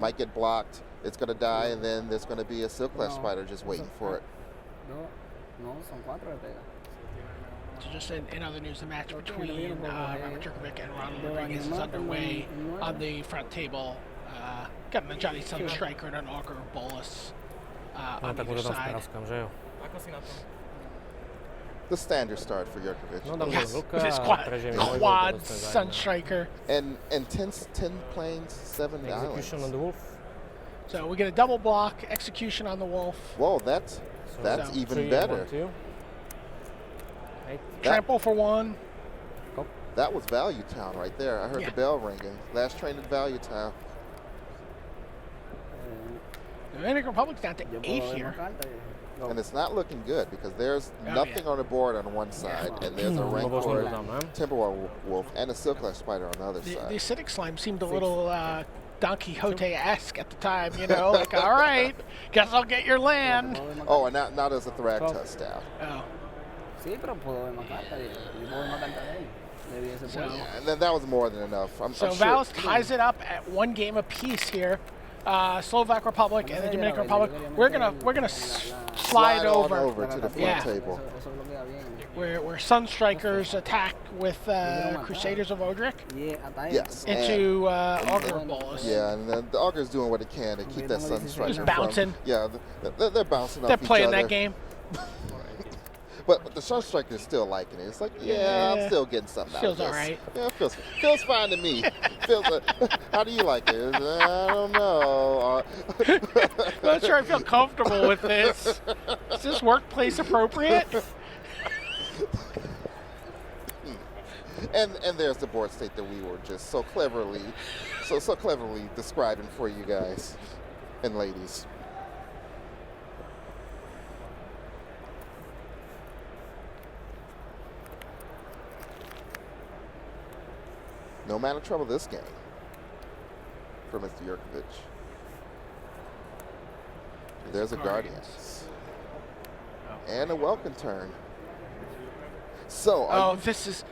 S1: might get blocked. It's gonna die, and then there's gonna be a silklash spider just waiting for it.
S5: No, son 4 de pega.
S2: So just in other news, the match between Robert Jerkovic and Ronald Rodriguez is underway on the front table. Got a Johnny Sunstriker and an Augur of Bolus
S3: No
S2: on
S3: tak
S2: either
S3: mu to tam
S2: side.
S3: spraskám, že jo?
S1: The standard start for Jerkovic.
S3: No dám
S2: Yes,
S3: vlka
S2: with his
S3: a prežijem môj
S2: quad
S3: vlk, to dostane
S2: Sunstriker.
S1: And 10 planes, 7 islands.
S3: Execution on the wolf.
S2: So we get a double block, execution on the wolf,
S1: Whoa, that's
S2: So
S1: even
S3: 3,
S1: better.
S3: 1, 2. 8.
S2: trample for 1.
S1: That was Value Town right there. I heard
S2: Yeah.
S1: the bell ringing. Last train at Value Town.
S2: The Dominican Republic's down to
S5: Yo
S2: 8
S5: puedo ver
S2: here.
S5: más cartas. Go.
S1: And it's not looking good because there's
S2: Oh,
S1: nothing
S2: yeah.
S1: on the board on one side, and there's a
S3: No
S1: Rancor,
S3: možno tam, ne?
S1: Timberwolf, and a Silklash spider on the other
S2: The
S1: side.
S2: acidic slime seemed a little Don Quixote-esque at the time, like, all right, guess I'll get your land.
S5: Puedo ver más
S1: Oh, and now there's a Thragtusk down.
S2: Oh,
S5: Sí, pero puedo ver más cartas. Yo puedo ver más cartas de él. Debía ser
S2: So-
S5: por
S1: Yeah, and then that was more than enough. I'm
S2: so
S1: sure.
S2: Valus ties it up at 1 game apiece here. Slovak Republic and the Dominican Republic. We're gonna slide
S1: on
S2: over
S1: over to the front
S2: Yeah.
S1: table.
S5: Eso bloquea bien.
S2: where Sunstrikers attack with Crusaders of Odric
S5: Y ataque.
S1: Yes. and-
S2: into Augur of Bolus.
S1: Yeah, and the Augur's doing what it can to keep that Sun Striker
S2: Just bouncing.
S1: From, yeah, they're bouncing
S2: They're
S1: off each
S2: playing
S1: other.
S2: that game.
S1: But the Sun Striker is still liking it. It's like, yeah, I'm still getting something
S2: Feels
S1: out of this.
S2: alright.
S1: Yeah, it feels fine to me. Feels. How do you like it? I don't know.
S2: I'm not sure I feel comfortable with this. Is this workplace appropriate?
S1: And there's the board state that we were just so cleverly describing for you guys and ladies. No man of trouble this game for Mr. Jerkovic. There's a Guardians. And a welcome turn. So,
S2: Oh, this is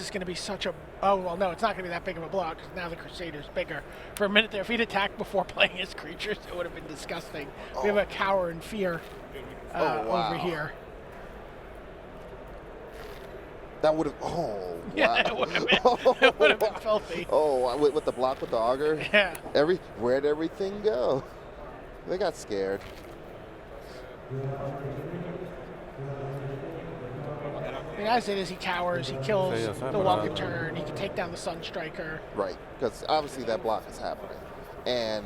S2: going to be such a. Oh well, no, it's not going to be that big of a block. 'Cause now the Crusader's bigger. For a minute there, if he'd attacked before playing his creatures, it would have been disgusting. We have a cower in fear
S1: wow.
S2: over here.
S1: that would have. Oh, wow.
S2: Yeah, it would have been filthy.
S1: Oh, with the block with the auger.
S2: Yeah.
S1: Where'd everything go? They got scared.
S2: I mean, as it is, he cowers, he kills
S3: Sí, ya
S2: the
S3: sé,
S2: Welcome
S3: pero-
S2: Turn, he can take down the Sunstriker.
S1: Right, because obviously that block is happening. And,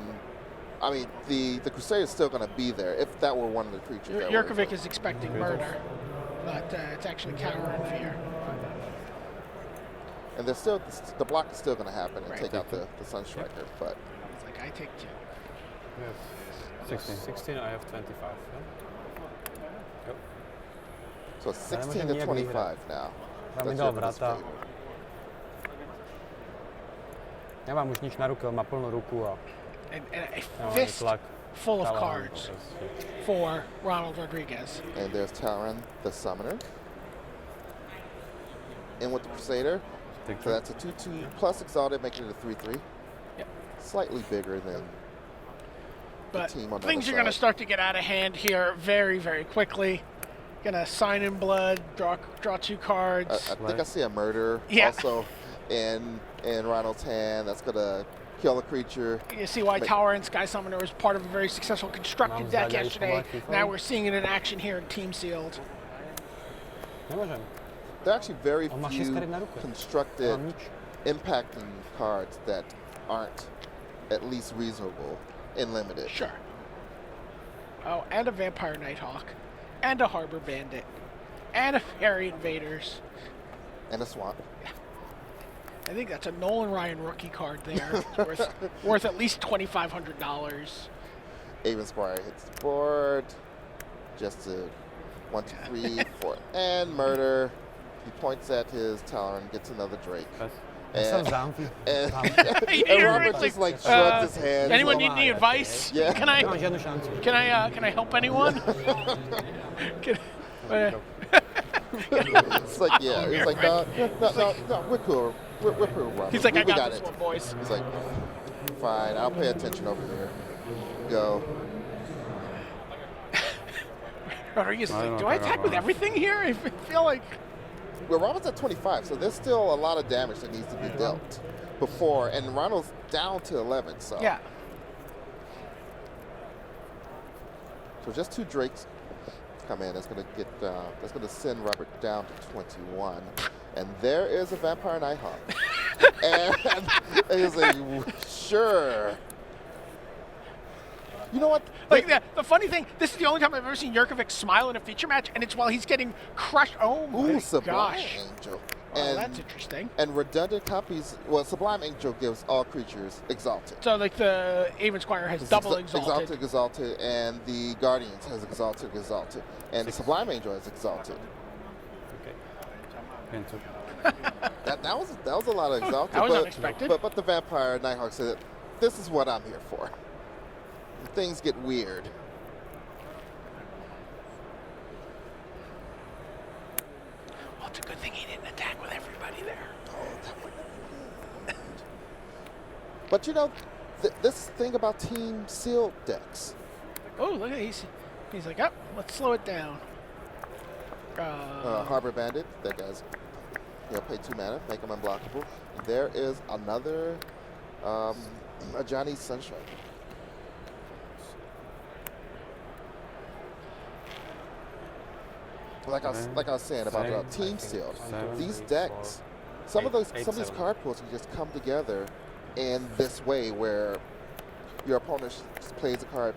S1: I mean, the Crusader's still going to be there if that were one of the creatures. that were-
S2: Jerkovic is expecting murder, but it's actually cower in fear.
S1: And there's still, the block is still going to happen and
S2: Right.
S1: take out the Sunstriker. But
S2: It's like, I take 2.
S3: You have 16, I have 25. Yeah? Yep.
S1: so it's
S3: Ale
S1: 16
S3: môžem
S1: to
S3: nejak
S1: 25 now.
S3: Tam mi
S1: That's
S3: dal
S1: Jerkovic's
S3: vrata.
S1: favor.
S3: Nemám už nič na ruke, on má plnú ruku a
S2: And a
S3: nemám ani
S2: fist
S3: tlak.
S2: full of
S3: Talán,
S2: cards
S3: proste.
S2: for Ronald Rodriguez.
S1: And there's Talon, the Summoner. In with the Crusader.
S3: Take
S1: So that's a 2/2 plus Exalted, making it a 3/3.
S2: Yep.
S1: Slightly bigger than
S2: But
S1: team on the
S2: things
S1: other
S2: are going to
S1: side.
S2: start to get out of hand here very, very quickly. Gonna sign in blood, draw 2 cards.
S1: I think I see a murder
S2: Yeah.
S1: also in Ronald's hand. That's gonna kill a creature.
S2: You see why Tower and Sky Summoner was part of a very successful constructed
S3: Mám
S2: deck
S3: zdaň
S2: yesterday.
S3: informací,
S2: Now we're seeing it in action here in Team Sealed.
S3: Nemôžem.
S1: There are actually very
S3: On má
S1: few
S3: 6 karet na ruke.
S1: constructed
S3: Mám nič.
S1: impacting cards that aren't at least reasonable in limited.
S2: Sure. Oh, and a Vampire Nighthawk, and a Harbor Bandit, and a Fairy Invaders.
S1: And a swamp.
S2: I think that's a Nolan Ryan rookie card there. It's worth at least $2,500.
S1: Aven Squire hits the board. Just to 1, 2, 3, 4, and murder. He points at his tower and gets another Drake.
S3: Jsem
S1: And,
S3: zámky.
S1: and,
S2: You're
S1: and Robert
S2: like,
S1: just like shrugs his hands.
S2: Anyone
S1: like,
S2: need any advice?
S1: Yeah.
S2: Can
S3: Nemám
S2: I
S3: žádnou šanci.
S2: can I help anyone? Can,
S1: It's like, yeah. He's like, no, we're cool. We're cool, Robert.
S2: he's like, I
S1: We
S2: got this
S1: it.
S2: one, boys.
S1: He's like, fine, I'll pay attention over here. Go.
S2: Rodriguez is
S3: I
S2: like,
S3: don't
S2: do I
S3: think I
S2: attack with
S3: will.
S2: everything here? I feel like
S1: Well, Ronald's at 25, so there's still a lot of damage that needs to be dealt before, and Ronald's down to 11, so.
S2: yeah.
S1: So just 2 Drakes come in. That's gonna send Robert down to 21, and there is a Vampire Nighthawk. and he's like, sure. You know what?
S2: Like the funny thing, this is the only time I've ever seen Jerkovic smile in a feature match, and it's while he's getting crushed. Oh my
S1: Ooh, Sublime
S2: gosh!
S1: Angel.
S2: Oh, that's interesting.
S1: And redundant copies. Well, Sublime Angel gives all creatures exalted.
S2: So like the Aven Squire has double exalted.
S1: Exalted, and the Guardians has exalted, and the Sublime Angel has exalted.
S3: Okay. Into.
S1: That was a lot of exalted.
S2: That was
S1: but,
S2: unexpected.
S1: But the Vampire Nighthawk said, "This is what I'm here for." Things get weird.
S2: Well, it's a good thing he didn't attack with everybody there.
S1: But you know, this thing about Team Sealed decks.
S2: Oh, look at he's like, oh, let's slow it down.
S1: Harbor Bandit, that guy's, pay 2 mana, make him unblockable. There is another, a Johnny Sunshine. Like I was saying about Team Sealed, these decks, some of these card pools can just come together in this way where your opponent just plays a card,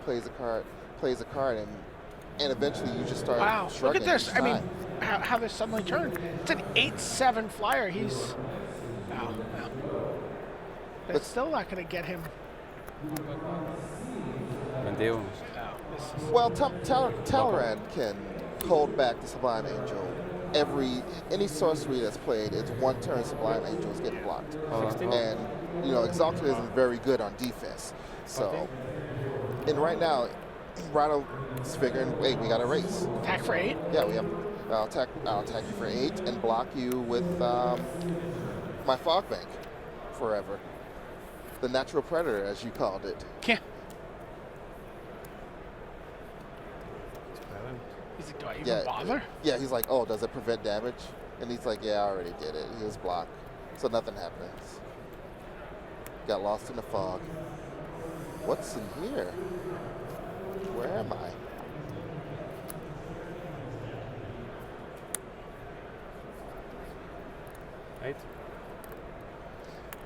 S1: and eventually you just start
S2: Wow, look
S1: shrugging
S2: at this.
S1: each
S2: I mean,
S1: time.
S2: how this suddenly turned. It's an 8/7 flyer. He's wow. It's still not going to get him.
S3: Vendeum.
S1: Well, Talrand can hold back the Sublime Angel. Any sorcery that's played, it's 1 turn Sublime Angel is getting blocked. And Exalted isn't very good on defense. So, and right now, Rhino's figuring, wait, we got a race.
S2: Attack for 8.
S1: Yeah, we have. I'll attack you for 8 and block you with my Fog Bank forever. The natural predator, as you called it.
S2: Yeah. He's like, do I even bother?
S1: Yeah, he's like, oh, does it prevent damage? And he's like, yeah, I already did it. He was blocked. So nothing happens. Got lost in the fog. What's in here? Where am I?
S3: Right?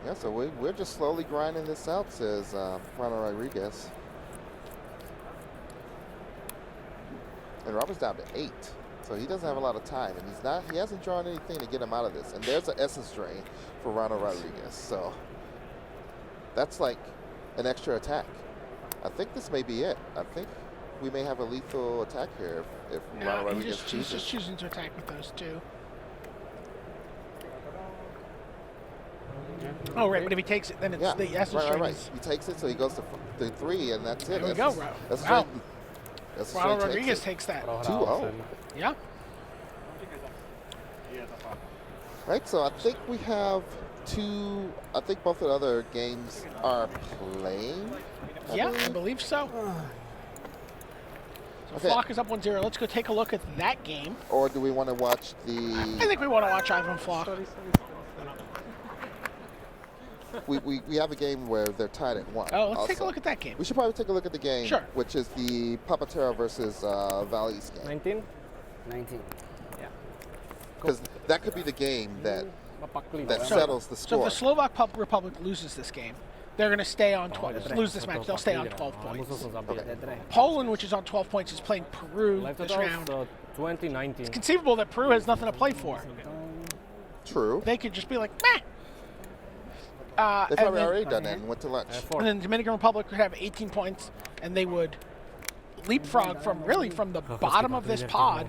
S1: Yeah, so we're just slowly grinding this out, says Ronald Rodriguez. And Robert's down to 8, so he doesn't have a lot of time, and he hasn't drawn anything to get him out of this. And there's an Essence Drain for Ronald Rodriguez, so that's like an extra attack. I think this may be it. I think we may have a lethal attack here if Ronald Rodriguez
S2: He's
S1: chooses.
S2: just choosing to attack with those 2. Oh, right, but if he takes it, then it's the Essence Drain.
S1: Right. He takes it, so he goes to 3, and that's it.
S2: There we go,
S1: Wow.
S2: Ronald Rodriguez takes that.
S1: 2-0.
S2: Yeah.
S1: Right, so I think we have 2. I think both of the other games are playing.
S2: I believe so. So
S1: Okay.
S2: Flock is up 1-0. Let's go take a look at that game.
S1: Or do we want to watch
S2: I
S1: the?
S2: think we want to watch Ivan Flock.
S1: we have a game where they're tied at 1.
S2: Oh, let's take a
S1: also.
S2: look at that game.
S1: We should probably take a look at the game,
S2: Sure.
S1: which is the Papatero versus Valise game.
S3: 19?
S5: 19.
S1: Because that could be the game that
S3: Mapaklito.
S1: settles the
S2: So
S1: score.
S2: if the Slovak Republic loses this game, they're going to stay on 12. Lose this match, they'll stay on 12 points.
S5: De 3.
S2: Poland, which is on 12 points, is playing Peru
S3: Live
S2: this
S3: totals,
S2: round.
S3: 2019.
S2: It's conceivable that Peru has nothing to play for.
S1: True.
S2: They could just be like, meh.
S1: They've
S2: And
S1: probably
S2: then-
S1: already done that and went to lunch.
S3: 4.
S2: And then the Dominican Republic would have 18 points, and they would leapfrog from the bottom of this pod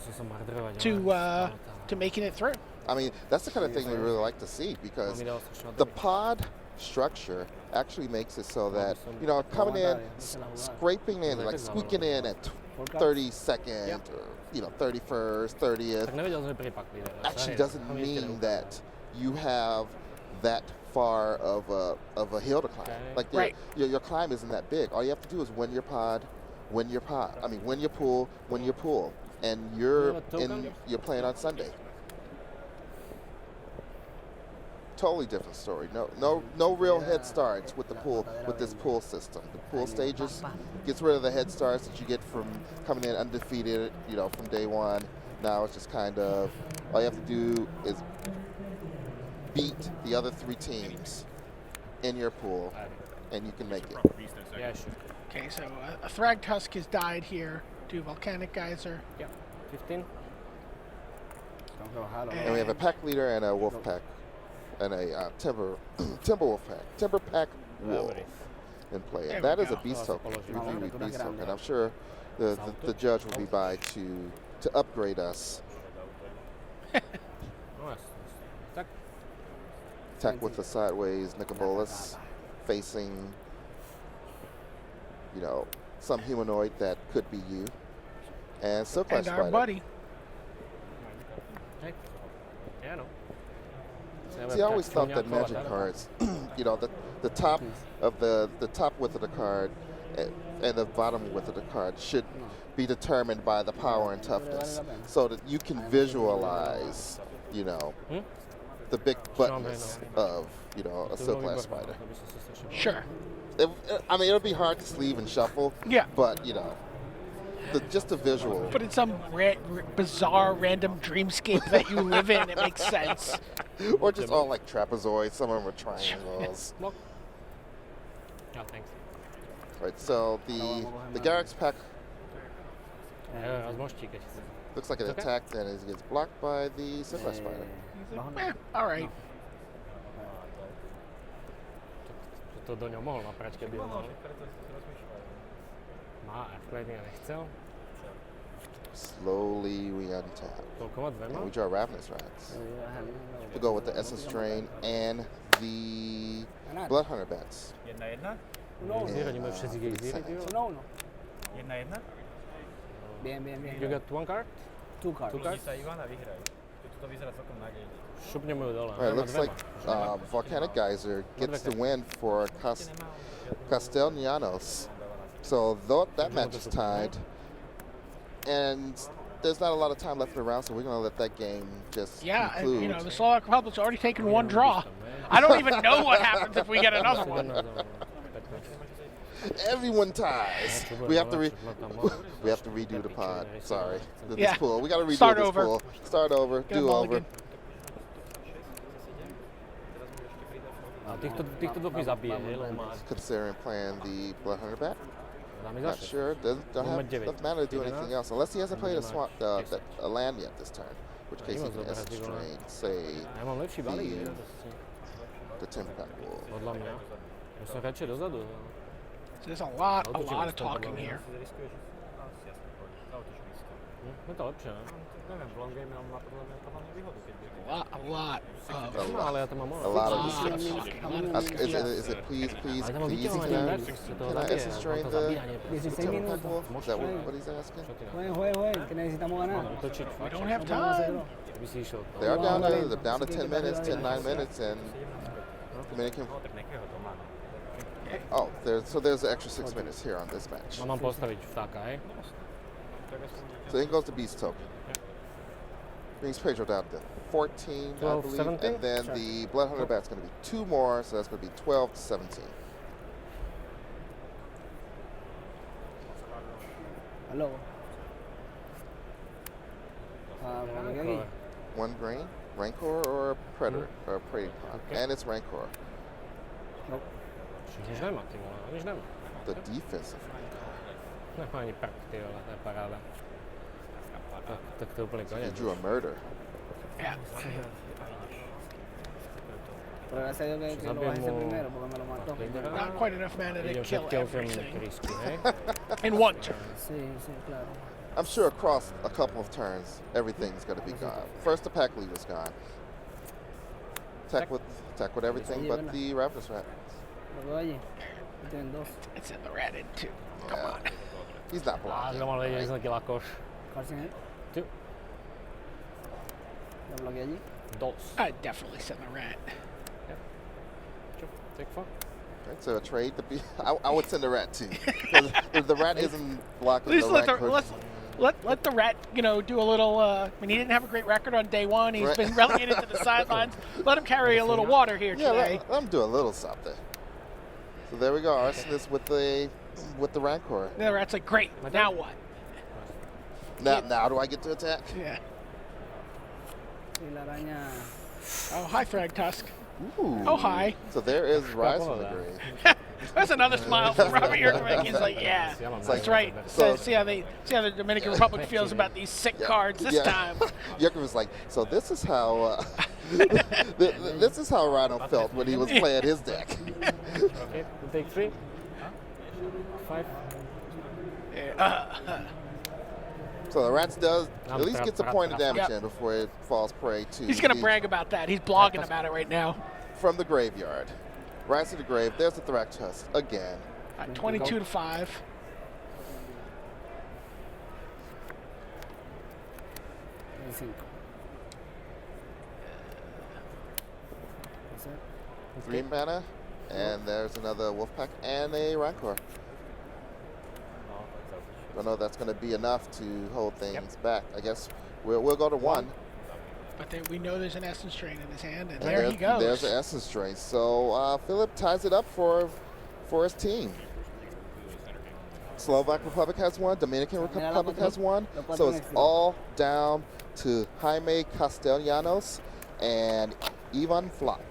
S2: to making it through.
S1: I mean, that's the kind of thing we really like to see because the pod structure actually makes it so that, coming in, scraping in, like squeaking in at 32nd or, 31st, 30th,
S3: Tak nevedel, že pripakli.
S1: actually doesn't mean that you have that far of a hill to climb. Like
S2: Right.
S1: your climb isn't that big. All you have to do is win your pod. I mean, win your pool, and you're playing on Sunday. Totally different story. No real head starts with this pool system. The pool stages gets rid of the head starts that you get from coming in undefeated, from day one. Now it's just kind of all you have to do is beat the other 3 teams in your pool, and you can make it.
S3: Yeah, sure.
S2: Okay, so a Thrag Tusk has died here to Volcanic Geyser.
S3: Yeah. 15?
S1: And we have a pack leader and a wolf pack, and a timber wolf pack, timber pack wolf in play.
S2: There
S1: And
S2: we
S1: that is a
S2: go.
S1: beast token, 3/3 beast token. I'm sure the judge will be by to upgrade us.
S3: No, yes. Tak.
S1: Attack with the sideways Nicobolus, facing, some humanoid that could be you, and Sutcliffe
S2: And our
S1: Spider.
S2: buddy.
S3: Hey. Yeah, no.
S1: See, I always thought that magic cards, the top of the top width of the card and the bottom width of the card should be determined by the power and toughness, so that you can visualize, the big buttons of, a Sutcliffe Spider.
S2: Sure.
S1: It'll be hard to sleeve and shuffle.
S2: Yeah.
S1: But just the visual.
S2: But in some bizarre random dreamscape that you live in, it makes sense.
S1: Or just all like trapezoids. Some of them are triangles.
S3: No, thanks.
S1: Right. So the Garrick's pack
S3: Rozmoštík, keď chce.
S1: looks like an
S3: Okay.
S1: attack, then it gets blocked by the Sutcliffe Spider.
S2: All right.
S3: To do ňom mohol naprať, keby ho mal. Má F-Plating a nechcel.
S1: Slowly we untap.
S3: Koľko má? 2 má?
S1: And we draw Ravenous Rats. We'll go with the Essence Strain and the Blood Hunter bats.
S4: 1-1?
S3: Zero, oni majú všetci gejzíry, ty vole.
S5: 1-1.
S4: 1-1?
S5: Bien.
S3: You got 1 card?
S5: 2 cards.
S3: Two cards?
S4: Sa Ivana vyhrajú. To vyzerá celkom na gejzi.
S3: Šupneme ju dole.
S1: All right, looks like Volcanic Geyser gets the win for Castellanos. So that match is tied, and there's not a lot of time left in the round, so we're going to let that game just
S2: Yeah,
S1: conclude.
S2: and the Slovak Republic's already taken 1 draw. I don't even know what happens if we get another one.
S1: Everyone ties. We have to redo the pod. Sorry, this
S2: Yeah.
S1: pool. We got to redo
S2: Start
S1: this
S2: over.
S1: pool. Start over.
S2: Get a
S1: Do over.
S2: mulligan.
S3: A týchto dvoch mi zabije, hej, lebo má...
S1: Considering playing the Blood Hunter bat.
S3: Dá mi
S1: Not
S3: za 6.
S1: sure. Doesn't matter to do
S3: Ide
S1: anything
S3: na-
S1: else unless he hasn't played a
S3: ide na-
S1: swamp, a land yet this turn. Which case he
S3: Nemôžem
S1: can
S3: zobrať
S1: essence
S3: ty vole.
S1: strain, say
S3: Ja mám lepší balík,
S1: the-
S3: hej,
S1: the Timber Pack Wolf.
S3: podľa mňa. Ja som radšej dozadu.
S2: So there's a lot of talking here.
S3: Je to lepšie, ne?
S4: Neviem, v long game má podľa mňa výhodu, keď bude.
S2: A lot of
S3: No, ale ja to mám
S1: A lot of
S2: talking.
S1: Is it please
S3: Ale tam mám
S1: can
S3: vyťahovanie,
S1: I,
S3: to
S1: can I
S3: zabije,
S1: essence strain
S3: to
S1: the
S3: zabíjanie.
S5: 16
S1: Timber Pack
S5: minutos.
S1: Wolf? Is that what he's asking?
S3: Čo ty na?
S5: Jueguen, que necesitamos ganar.
S3: Mám útočiť,
S2: We
S3: fakt.
S2: don't have
S5: Vamos a
S2: time.
S5: hacerlo.
S3: By si išiel.
S1: They're
S5: Wow.
S1: down to 10 minutes, 9 minutes, and Dominican.
S4: Tak nekého to má.
S1: Oh, there's an extra 6 minutes here on this match.
S3: No, mám postaviť vtáka, hej?
S1: So in goes the Beast token. brings Pedro down to 14,
S3: 12,
S1: I believe.
S3: 17?
S1: And then
S5: Sure.
S1: the Blood Hunter Bat's going to be 2 more, so that's going to be 12 to 17.
S5: Hello. Bueno, aquí.
S1: 1 green, Rancor or Predator, or Prey Pod.
S3: Okay.
S1: And it's Rancor.
S5: Nope.
S3: Nici nemmatkin mulla on, nici nemmat.
S1: The defensive Rancor.
S3: Ne pani päkkiä olla, ne parada. Tak úplně
S1: You
S3: konec.
S1: drew a murder.
S2: Yeah.
S5: Pero gracias a Dios que lo bajé ese primero porque me lo mató.
S2: Not quite enough mana to
S3: Jos
S2: kill
S3: et kill sen
S2: everything
S3: riski, hei?
S2: in one turn.
S5: Sí, sí, claro.
S1: I'm sure across a couple of turns, everything's going to be gone. First, the pack leader's gone. Attack with everything but the Ravenous Rat.
S5: Lo veo allí. Tienen 2.
S2: It's in the rat in two. Come
S1: Yeah.
S2: on.
S1: He's not
S3: Ah,
S1: blocking.
S3: se mulla
S1: right?
S3: ensinnäkin lakos.
S5: Carson Hill.
S3: Two.
S5: Lo bloqueé allí.
S3: Dos.
S2: I'd definitely send the rat.
S3: Two. Take 4.
S1: Right, so a trade to be. I would send the rat too. 'Cause if the rat isn't blocking
S2: At least
S1: the rat.
S2: let the rat, do a little. I mean, he didn't have a great record on day one. He's
S1: Right.
S2: been relegated to the sidelines. Let him carry a little water here
S1: Yeah,
S2: today.
S1: let him do a little something. So there we go. Arsonist with the Rancor.
S2: The rat's like, great. Now what?
S1: Now do I get to attack?
S2: Yeah.
S5: Sí, la araña.
S2: Oh, hi, Thragtusk.
S1: Ooh.
S2: Oh, hi.
S1: So there is Rise from the Grave.
S2: That's another smile from Robert Jerkovic. He's like, yeah, that's right. So see how the Dominican Republic feels about these sick cards this time.
S1: Jerkovic was like, so this is how this is how Rhino felt when he was playing his deck.
S3: Okay, you take 3. 5.
S1: So the Rats does
S3: I'm
S1: at least gets a point of damage
S2: Yep.
S1: in before it falls prey to.
S2: He's gonna
S1: the-
S2: brag about that. He's blogging about it right now.
S1: from the graveyard. Rise to the grave. There's the Thragtusk again.
S2: 22 to 5.
S5: El 5. That's it.
S1: 3 mana, and there's another Wolfpack and a Rancor. Don't know if that's going to be enough to hold things back. I guess we'll go to 1.
S2: But we know there's an Essence Train in his hand, and
S1: And
S2: there he goes.
S1: There's the Essence Train. So Philip ties it up for his team. Slovak Republic has 1. Dominican Republic has 1. So it's all down to Jaime Castellanos and Ivan Flock.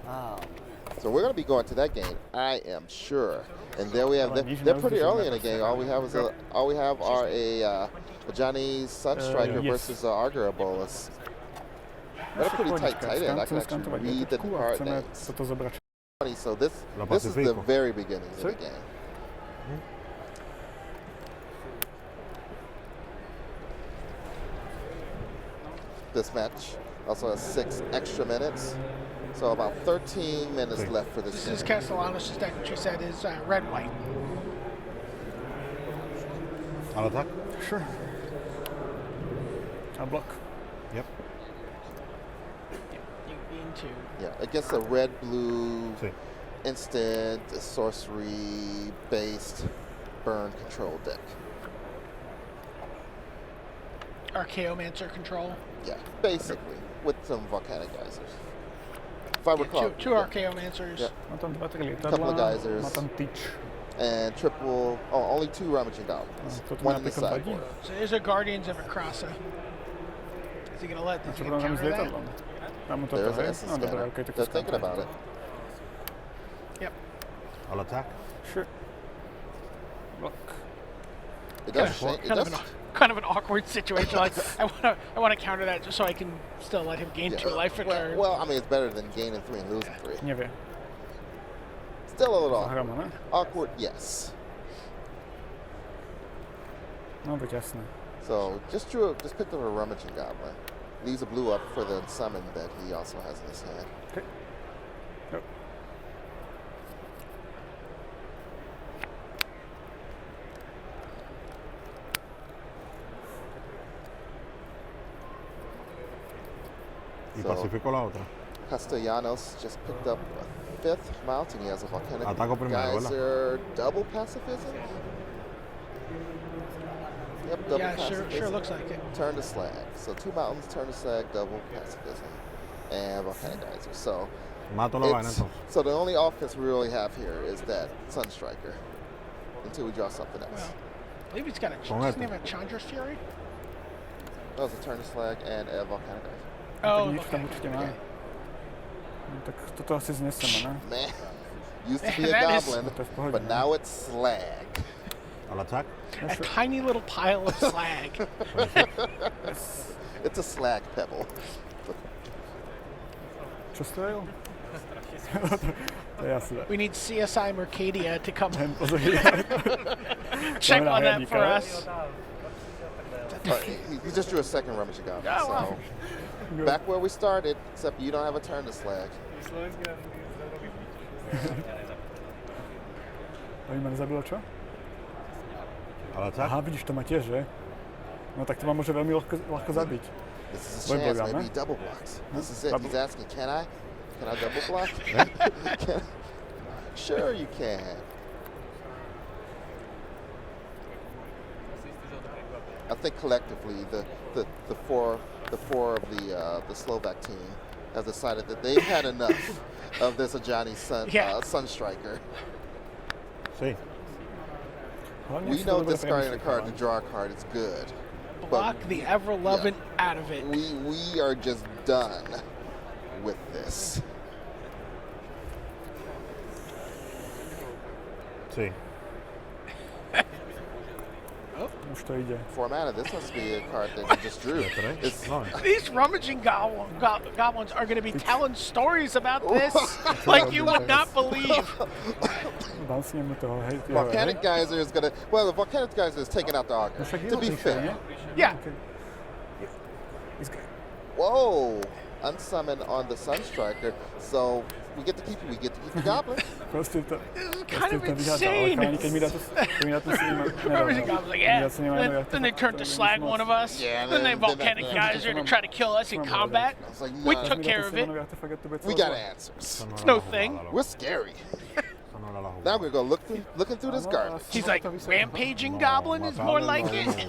S5: Wow.
S1: So we're going to be going to that game, I am sure. And there we have. They're pretty early in the game. All we have are a Johnny Sunstriker versus Arger Bolus. They're pretty tight end. I can actually read the card names. So this is the very beginning of the game. This match also has 6 extra minutes. So about 13 minutes left for this
S2: This
S1: game.
S2: is Castellanos' deck, which you said is red-white.
S7: I'll attack.
S8: Sure. I'll block.
S7: Yep.
S2: You into
S1: Yeah, against a red-blue
S7: Sí.
S1: instant sorcery-based burn control deck.
S2: Archaeomancer control.
S1: Yeah, basically, with some volcanic geysers. If I recall,
S2: Two Archaeomancers.
S1: Yeah.
S8: Mä otan tätä liitellä.
S1: Couple of geysers.
S8: Mä otan Teach.
S1: and triple, only 2 Rummaging Goblins. One in the sideboard.
S2: So there's a Guardians of Akrasa. Is he going to let the
S8: Mä
S2: counter that?
S1: There's an essence scanner. They're thinking about it.
S2: Yep.
S7: I'll attack.
S8: Sure. Block.
S1: It does change. It does.
S2: Kind of an awkward situation. Like I want to counter that just so I can still let him gain 2 life return.
S1: Well, I mean, it's better than gaining 3 and losing 3.
S8: Nie wie.
S1: Still a little
S8: Zagramy, ne?
S1: awkward, yes.
S8: No, być jasne.
S1: So just picked up a Rummaging Goblin. Leaves a blue up for the summon that he also has in his hand.
S8: Okay. Yep.
S7: Y
S1: So-
S7: pacifico la otra.
S1: Castellanos just picked up a 5th mountain. He has a volcanic
S7: Ataco primero, ¿verdad?
S1: geyser, double pacifism. Yep, double
S2: Yeah, sure
S1: pacifism,
S2: looks like it.
S1: turn to slag. So 2 mountains, turn to slag, double pacifism, and volcanic geyser. So
S7: Mato la vaina
S1: it's,
S7: entonces.
S1: so the only offense we really have here is that Sun Striker until we draw something else.
S2: Well, I believe he's got a.
S7: Con
S2: Doesn't he
S7: esto.
S2: have a Chandra's Fury?
S1: That was a turn to slag and a volcanic geyser.
S2: Oh,
S8: Nič tam
S2: okay.
S8: určite má.
S2: okay.
S8: No, tak toto asi zneseme, ne?
S1: Man, used to be a
S2: That is-
S1: goblin,
S8: To je v pohode,
S1: but
S8: ne?
S1: now it's slag.
S7: I'll attack.
S2: A tiny little pile of slag.
S1: It's a slag pebble.
S8: Čo strojil? To je jasné.
S2: We need CSI Mercadia to come
S8: Len pozor,
S2: check
S8: Dáme
S2: on that
S8: náhradníka.
S2: for us.
S1: He just drew a second rummage goblin.
S2: Oh, wow.
S1: So back where we started, except you don't have a turn to slag.
S8: To by ma nezabilo čo?
S7: I'll attack.
S8: Aha, vidíš, to má tiež, že? No tak to ma môže veľmi ľahko zabiť.
S1: This is his
S8: Wait,
S1: chance.
S8: Bogan,
S1: Maybe
S8: huh?
S1: he double blocks. This is it.
S8: Double-
S1: He's asking, can I? Can I double block? Can- Sure you can. I think collectively the four of the Slovak team have decided that they've had enough of this Ajani
S2: Yeah.
S1: Sunstriker.
S7: Sí.
S8: Hlavne
S1: We
S8: si to
S1: know
S8: dobre
S1: discarding a
S8: premyslieť,
S1: card to
S8: chalani.
S1: draw a card is good.
S2: Block the ever loving out of it.
S1: We are just done with this.
S7: Sí.
S8: Už to ide.
S1: 4 mana. This must be a card that you just drew. It's,
S7: No.
S2: These rummaging goblins are going to be telling stories about this like you would not believe.
S8: Bouncnem mu toho, hej. ty
S1: Volcanic
S8: hej.
S1: Geyser is gonna. Well, the Volcanic Geyser is taking out the Augur.
S8: No však je
S1: To
S8: to
S1: be
S8: tričie, nie?
S1: fair.
S2: Yeah.
S8: Okay.
S1: Whoa! Unsummon on the Sunstriker. So we get to keep it. We get to keep the Goblin.
S8: Proste to...
S2: This is kind of
S8: proste to vyhádza, ale
S2: insane.
S8: chalani, keď mi dá to... Keď mi dá to s ním...
S2: Rummaging goblins like, yeah. Then they turned to slag one of us.
S1: Yeah,
S2: Then they
S1: then-
S2: volcanic
S1: then-
S2: geyser to try to kill us in combat.
S1: I was like,
S2: We
S1: nah,
S2: took care of it.
S1: we got answers.
S2: It's no thing.
S1: We're scary. Now we're gonna go looking through this garbage.
S2: He's like, rampaging goblin is more like it.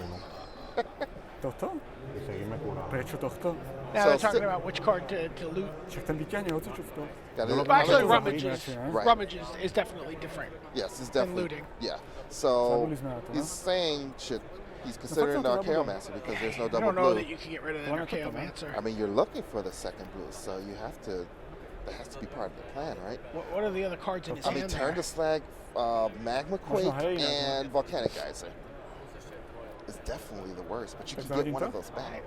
S8: Toto?
S7: Y seguirme curando.
S8: Prečo tohto?
S2: Now
S1: So
S2: they're talking
S1: si-
S2: about which card to loot.
S8: Však ten vyťahne hocičo z toho.
S1: Got it.
S2: Well, actually,
S8: to
S2: rummage
S8: zabíjať,
S2: is,
S8: ne?
S1: Right.
S2: rummage is definitely different.
S1: Yes, it's
S2: and
S1: definitely
S2: looting.
S1: Yeah. So
S8: Zabili sme na to, no?
S1: he's saying he's considering the
S8: fakt to
S1: Archaeomancer because there's no
S2: I
S1: double
S2: don't know
S1: blue.
S2: that you can get rid of that
S8: Why not put them,
S2: Archaeomancer.
S1: I mean, you're looking for the second blue, so you have to. That has to be part of the plan, right?
S2: What are the other cards in his
S1: I mean,
S2: hand
S1: turn
S2: there?
S1: to slag, Magma Quake,
S8: hey, no.
S1: and Volcanic Geyser. It's definitely the worst, but you
S8: Tak
S1: can get
S8: zahodím
S1: one
S8: to?
S1: of those back.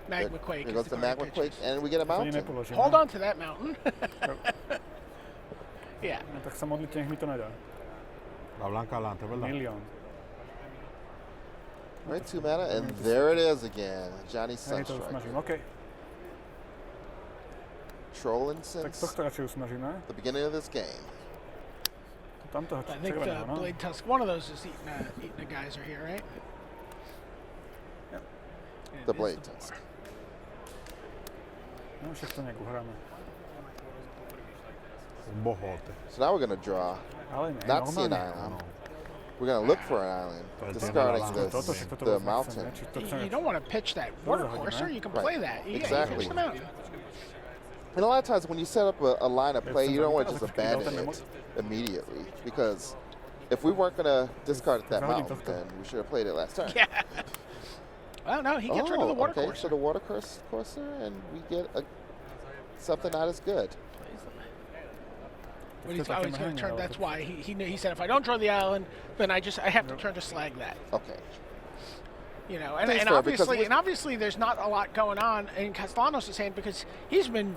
S2: Magma Quake.
S1: Here
S2: is
S1: goes
S2: the
S1: the
S2: card
S1: Magma
S2: that
S1: Quake,
S2: pitches.
S1: and we get a
S8: To ani
S1: mountain.
S8: nepoložím.
S2: Hold
S8: ne?
S2: on to that mountain. Yeah.
S8: No, tak sa modlite, nech mi to nedá.
S7: La blanca adelante, ¿verdad?
S8: Milión.
S1: Right, 2 mana, and there it is again. Johnny
S8: Hej, to
S1: Sunstriker.
S8: usmažím, OK.
S1: Trolling
S8: Tak
S1: since
S8: tohto radšej usmažíme.
S1: the beginning of this game.
S8: Tamtoho
S2: I think the
S8: červeného, no?
S2: Blade Tusk, one of those is eating a geyser here, right?
S8: Yep.
S1: The Blade Tusk.
S8: No, však to nejak uhráme.
S7: Un bojote.
S1: So now we're going to draw.
S8: Ale ne,
S1: Not see an
S8: normálne.
S1: island. We're going to look for an island, discarding
S8: Toto, však toto
S1: the
S8: vôbec
S1: mountain.
S8: nechcem, ne? Či to chceme...
S2: You don't want to pitch that water courser. You can
S1: Right.
S2: play that. Yeah,
S1: Exactly.
S2: You pitch the mountain.
S1: And a lot of times when you set up a line of play, you don't want to just
S8: It's
S1: abandon it immediately. Because if we weren't going to discard that mountain, then we should have played it last turn.
S2: Yeah. Well, no, he gets rid of the water
S1: okay,
S2: courser.
S1: so the water courser, and we get something not as good.
S2: But he's always going to turn. That's why he said if I don't draw the island, then I have to turn to slag that.
S1: Okay.
S2: You know,
S1: That's
S2: and
S1: fair, because
S2: obviously there's not a lot going on in Castellanos' hand because he's been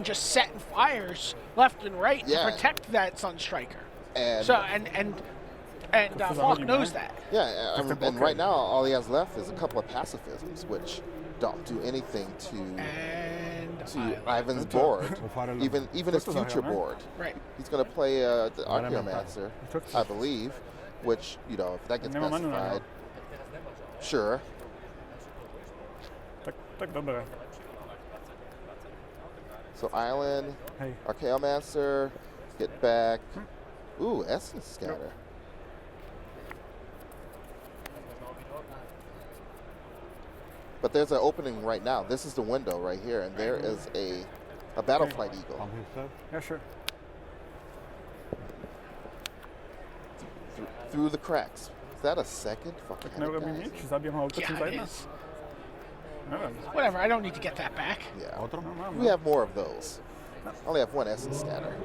S2: just setting fires left and right
S1: Yeah.
S2: to protect that Sunstriker.
S1: And
S2: So Falk knows that.
S1: yeah, and right now all he has left is a couple of pacifisms, which don't do anything
S2: And
S1: to Ivan's board,
S7: Bufar el-
S1: even his
S8: Toto
S1: future
S8: zahrajeme.
S1: board.
S2: right.
S1: He's going to play the
S7: Elemental.
S1: Archaeomancer,
S8: Čo
S1: I
S8: chceš?
S1: believe, which, you know, if that gets
S8: Nemá manu na
S1: pacified, sure.
S8: Tak dobre.
S1: So Island,
S8: Hej.
S1: Archaeomancer, get back, Ooh, Essence Scatter. But there's an opening right now. This is the window right here, and there is a Battle Flight Eagle.
S7: On his set.
S8: Yeah, sure.
S1: Through the cracks. Is that a second? Fucking
S8: Tak neurobím
S1: guys.
S8: nič, zabijem ho útočím za
S2: Yeah, it
S8: jedna.
S2: is.
S8: Neviem.
S2: Whatever, I don't need to get that back.
S1: Yeah.
S7: Otro.
S8: No, mám,
S1: We have more of those. I only have one Essence Scatter.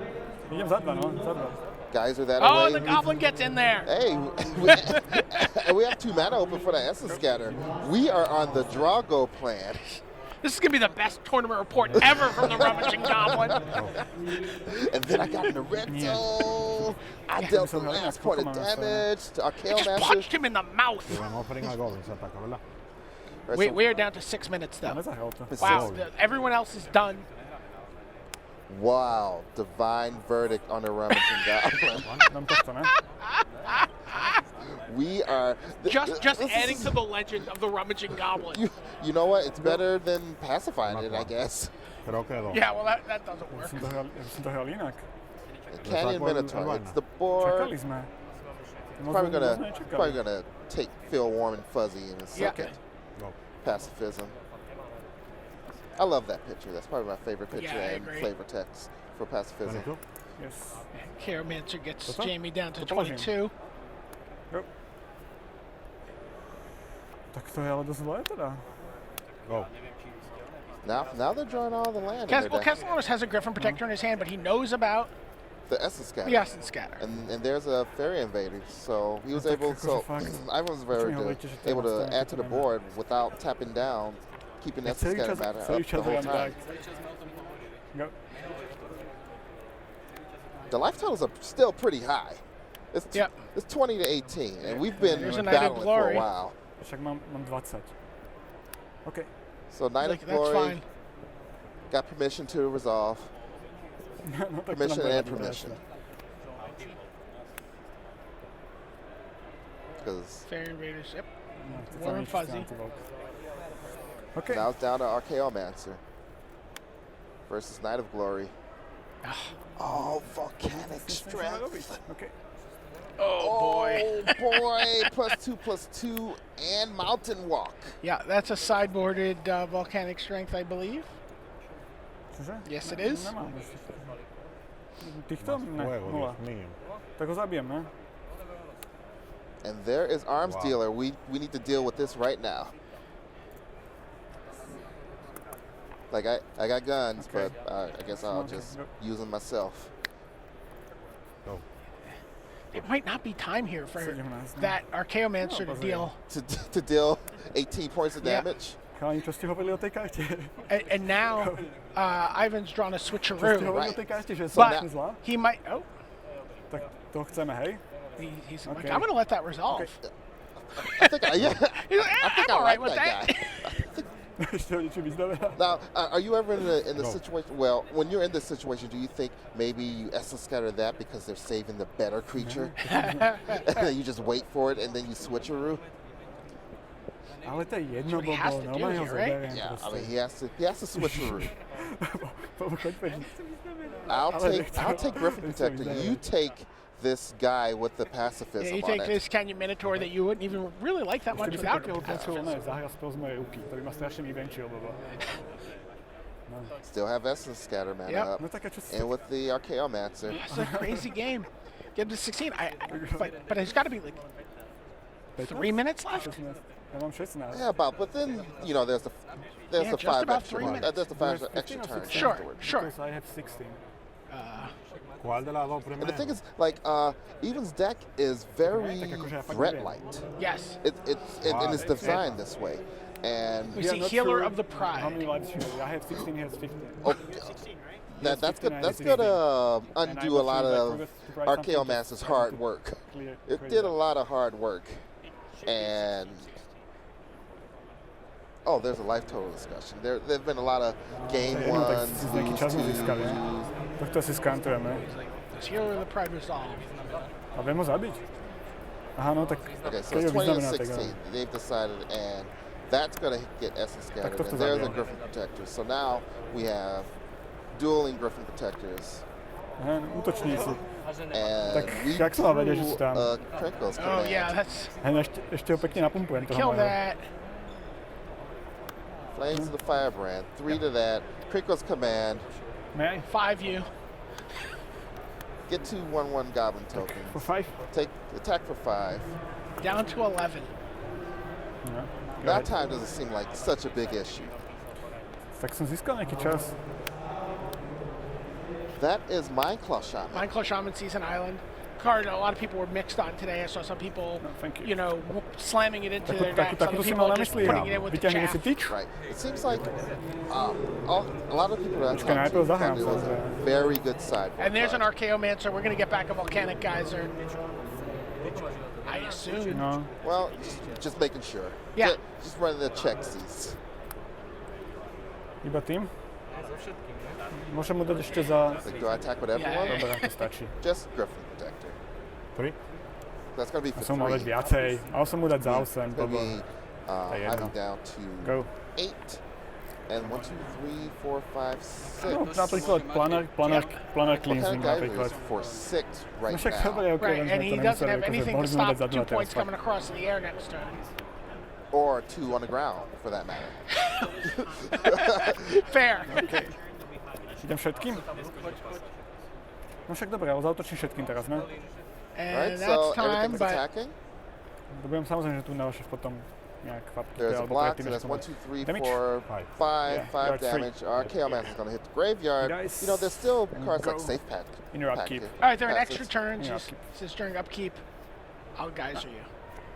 S8: Idem za dva, no, za dva.
S1: Guys are that
S2: Oh,
S1: away.
S2: the goblin gets in there.
S1: Hey, we have 2 mana open for the Essence Scatter. We are on the Drago plan.
S2: This is going to be the best tournament report ever from the Rummaging Goblin.
S1: And then I got in the red zone. I dealt the last point of damage to our
S2: I
S1: Kale
S2: just
S1: Master.
S2: punched him in the mouth.
S7: Y vamos a offering a Goblin, se ataca, ¿verdad?
S1: Right,
S2: We,
S1: so
S2: we are down to 6 minutes, though.
S8: Nezahral to.
S1: it's
S2: Wow,
S1: just-
S2: everyone else is done.
S1: wow, divine verdict on the Rummaging Goblin.
S8: Dám tohto, ne?
S1: We are
S2: Just
S1: this
S2: adding
S1: is-
S2: to the legend of the Rummaging Goblin.
S1: You know what? It's better than pacifying it, I guess.
S7: Creo que dos.
S2: Yeah, well, that doesn't work.
S8: Ja som to hral inak.
S1: Canyon
S7: Zac Hill,
S1: Minotaur. It's the
S8: Čakali
S1: board.
S8: sme.
S1: Probably gonna
S8: Čakali.
S1: feel warm and fuzzy in a
S2: Yeah.
S1: second.
S7: Go.
S1: Pacifism. I love that picture. That's probably my favorite
S2: Yeah,
S1: picture
S2: I
S1: and
S2: agree.
S1: flavor text for pacifism.
S7: 22.
S8: Yes.
S2: Caromancer gets
S8: What's up?
S2: Jamie down to
S8: To položím.
S2: 22.
S8: Jo. Tak to je ale dosť zlé teda.
S7: Go.
S1: Now they're drawing all the land.
S2: Well,
S1: in their deck.
S2: Kesselorus has a Griffin Protector in his hand, but he knows about
S1: The Essence Scatter.
S2: the Essence Scatter.
S1: And there's a Fairy Invader, so he was
S8: Tak
S1: able.
S8: akože
S1: So
S8: fakt.
S1: Ivan was able to add to the board without tapping down, keeping Essence
S8: Celý
S1: Scatter
S8: čas,
S1: matter
S8: celý
S1: up the
S8: čas
S1: whole
S8: len tak.
S1: time.
S8: Go.
S1: The life totals are still pretty high. It's
S2: Yep.
S1: it's 20 to 18, and we've been
S2: There's a Night of
S1: battling for a
S2: Glory.
S1: while.
S8: Však mám 20. OK.
S1: So Night
S2: Like,
S1: of
S2: that's
S1: Glory
S2: fine.
S1: got permission to resolve.
S8: No tak to
S1: Permission
S8: nám bude
S1: and
S8: vadit,
S1: permission.
S8: presne.
S1: Because
S2: Fairy Invaders, yep.
S8: No, to
S2: Warm
S8: tam
S2: and
S8: nič
S2: fuzzy.
S8: strán, ty vlk. OK.
S1: now it's down to Archaeomancer versus Night of Glory. Oh, volcanic strength.
S8: OK.
S2: Oh, boy.
S1: Oh boy, +2/+2 and Mountain Walk.
S2: Yeah, that's a sideboarded Volcanic Strength, I believe.
S8: Čože?
S2: Yes, it is.
S8: Nemám už. Týchto? Ne,
S7: Fuego,
S8: 0.
S7: Dios mío.
S8: Tak ho zabijem, ne?
S1: And there is Arms
S7: Wow.
S1: Dealer. We need to deal with this right now. Like I got guns,
S8: Okay.
S1: but I guess I'll
S8: Okay,
S1: just
S8: go.
S1: use them myself.
S7: Go.
S2: It might not be time here for
S8: 17,
S2: that Archaeomancer to
S8: No,
S2: deal.
S1: To deal 18 points of
S2: Yeah.
S1: damage.
S8: Chalani, čo ste hovorili o tej karte?
S2: And now Ivan's drawn a
S8: Čo ste
S2: switcheroo.
S8: hovorili o
S1: right.
S8: tej karte, že som
S2: But
S8: strašne zlá?
S2: he might. Oh,
S8: Tak to chceme, hej?
S2: he's
S8: Okay.
S2: like, I'm going to let that resolve.
S8: Okay.
S1: I think yeah.
S2: He's like,
S1: I think
S2: I'm
S1: I
S2: all right
S1: like
S2: with
S1: that
S2: that.
S1: guy.
S8: Ešte ho niečo vyzdáva.
S1: Now, are you ever in the
S7: No.
S1: situation? Well, when you're in this situation, do you think maybe you Essence Scatter that because they're saving the better creature, and then you just wait for it and then you switcheroo?
S8: Ale to je jedno,
S2: That's what he has to do
S8: normálne ho
S2: here, right?
S8: zoberiem
S1: Yeah, I
S8: proste.
S1: mean he has to switcheroo.
S8: Choď preč.
S1: I'll
S8: Ale
S1: take Griffin
S8: nechcem
S1: Protector.
S8: vyzerať.
S1: You take this guy with the
S2: Yeah,
S1: pacifism
S2: you
S1: on
S2: take
S1: it.
S2: this Canyon Minotaur that you wouldn't even really like that much
S8: Ešte by som
S2: without
S8: takého
S2: pacifism.
S8: potrebul, ne, zahral spel z mojej ruky. To by ma strašne vyvenčil, lebo...
S1: Still have Essence Scatter mana
S2: Yep.
S1: up,
S8: No tak a čo si...
S1: and with the Archaeomancer.
S2: It's a crazy game. Get him to 16. But there's got to be like 3 minutes left.
S8: 16. Ja mám 16.
S1: Yeah, but then there's the
S2: Yeah, just
S1: five
S2: about
S1: extra
S2: 3 minutes.
S1: there's the five
S8: There's
S1: extra
S8: 15 or
S1: turns
S8: 16?
S2: Sure,
S1: afterwards.
S2: sure.
S8: Because I have 16.
S7: ¿Cuál de las dos
S1: And
S7: primeras?
S1: the thing is, like, Even's deck is very
S8: tak akože ja fakt
S1: threat
S8: neviem.
S1: light.
S2: Yes.
S1: And it's designed this way. And
S2: We see
S8: not
S2: Healer
S8: sure
S2: of the
S8: How many
S2: Pride.
S8: lives you have? I have 16, he has 15.
S1: oh,
S8: Yes,
S1: that's
S8: 15,
S1: good.
S8: I
S1: That's
S8: have
S1: gonna
S8: 16. And I
S1: undo a
S8: was
S1: lot
S8: sure that
S1: of
S8: Progress to Pride something
S1: Archaeomancer's
S8: just
S1: hard
S8: to
S1: work.
S8: clear
S1: It
S8: it
S1: did a lot of hard work, and there's a life total discussion. There've been a lot of game
S8: No, tak
S1: ones,
S8: si nejaký čas
S1: twos,
S8: získali.
S1: twos.
S8: Tohto si skantujeme.
S2: Does Healer of the Pride resolve?
S8: A viem ho zabiť? Aha, no tak
S1: Okay, so
S8: keď
S1: it's
S8: ho
S1: 20 to
S8: vyznamená, tak
S1: 16. They've decided, and that's going to get Essence Scattered.
S8: to
S1: And there's a
S8: zabijem.
S1: Griffin Protector. So now we have dueling Griffin Protectors.
S8: Aha, útočníci.
S1: And
S8: Tak
S1: we
S8: jak sa vedie, že sú tam?
S1: Krinkle's
S2: Oh
S1: command.
S2: yeah, that's
S8: Hej, ešte ho pekne napumpujem toho
S2: kill
S8: mojho.
S2: that.
S1: Flames of the Firebrand, 3 to that. Krinkle's command.
S8: May I?
S2: 5U.
S1: Get 2 1/1 Goblin tokens.
S8: For 5?
S1: Take attack for 5.
S2: Down to 11.
S8: No.
S1: That time doesn't seem like such a big issue.
S8: Tak som získal nejaký čas.
S1: That is Mindclaw Shaman.
S2: Mindclaw Shaman Season Island. Card a lot of people were mixed on today. I saw some people,
S8: No, thank you.
S2: you know, slamming it into their decks.
S8: Takú
S2: Other
S8: som
S2: people
S8: mal na
S2: just
S8: mysli.
S2: putting it in with the
S8: Vyťahnem si
S2: chaff.
S8: tyč.
S1: Right. It seems like a lot of people that
S8: Počkaj, najprv zahrám
S1: it was a
S8: samozrejme.
S1: very good sideboard
S2: And there's an
S1: card.
S2: Archaeomancer. We're going to get back a Volcanic Geyser. I assume.
S8: No.
S1: Well, just making sure.
S2: Yeah.
S1: Just running the checksies.
S8: Iba tým? Môžem mu dať ešte za...
S1: Like, do I attack with everyone?
S2: Yeah.
S8: Dobre, to stačí.
S1: Just Griffin Protector.
S8: 3?
S1: That's gonna be
S8: A
S1: for
S8: som mal dať
S1: 3.
S8: viacej. Mal som mu dať za 8,
S1: It's
S8: to
S1: gonna
S8: bolo...
S1: be
S8: To je jedno.
S1: I'm down to
S8: Go.
S1: 8. And 1, 2, 3, 4, 5, 6.
S8: No, napríklad planár
S1: What
S8: cleansing
S1: kind of guy
S8: napríklad.
S1: is for 6
S8: No
S1: right
S8: však
S1: now?
S8: dobre, ok,
S2: Right,
S8: len
S2: and
S8: sme
S2: he
S8: to
S2: doesn't
S8: nemuseli,
S2: have
S8: akože
S2: anything
S8: mohli
S2: to
S8: sme mu dať
S2: stop
S8: za
S2: 2
S8: 2 teraz.
S2: points coming across in the air next turn.
S1: Or 2 on the ground, for that matter.
S2: Fair.
S8: Idem všetkým? No však dobre, ale zautočím všetkým teraz, ne?
S2: And
S1: Right,
S2: that's
S1: so
S2: time,
S1: everything's
S2: but
S1: attacking.
S8: Budem samozrejme, že tu naošeš potom nejak fapky,
S1: There's a
S8: alebo
S1: block,
S8: predtým,
S1: so
S8: než
S1: that's
S8: som
S1: 1, 2, 3,
S8: Damage?
S1: 4, 5,
S8: Yeah,
S1: 5
S8: you're at 3.
S1: damage. Our Chaos is going to hit the graveyard.
S8: Guys,
S1: You know, there's still cards
S8: go.
S1: like Safe Pack.
S8: In your upkeep.
S2: all right, they're in
S1: Passes.
S2: extra turns.
S8: Yeah,
S2: Just,
S8: upkeep.
S2: just during upkeep. I'll geyser you.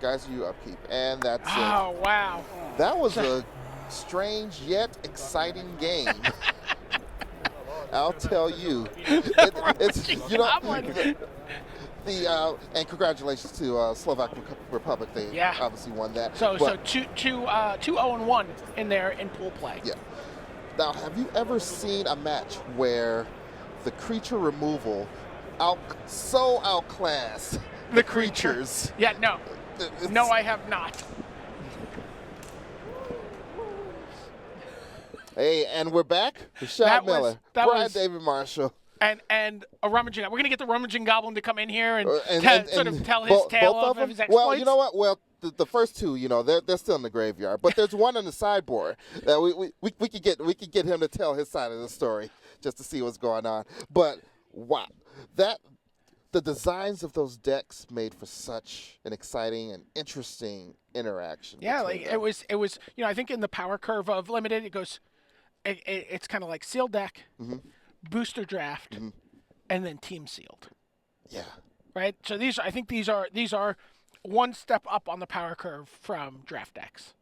S1: Guys, you upkeep. And that's it.
S2: Oh wow.
S1: That was a strange yet exciting game. I'll tell you. It's, you know, and congratulations to Slovak Republic. They
S2: Yeah.
S1: obviously won that.
S2: So
S1: But,
S2: 2-0-1 in there in pool play.
S1: yeah. Now, have you ever seen a match where the creature removal so outclassed the creatures?
S2: Yeah, no.
S1: It's-
S2: No, I have not.
S1: Hey, and we're back. Rashad Miller,
S2: that
S1: Brian
S2: was-
S1: David Marshall.
S2: And a rummaging. We're gonna get the rummaging goblin to come in here and,
S1: And
S2: sort of tell his tale
S1: both
S2: of his exploits.
S1: Well, you know what? Well, the first two, you know, they're still in the graveyard, but there's one on the sideboard that we could get him to tell his side of the story just to see what's going on. But wow, the designs of those decks made for such an exciting and interesting interaction.
S2: Yeah,
S1: between
S2: like
S1: them.
S2: it was. You know, I think in the power curve of limited, it goes. It's kind of like sealed deck, booster draft, and then team sealed.
S1: Yeah.
S2: Right. So I think these are one step up on the power curve from draft decks.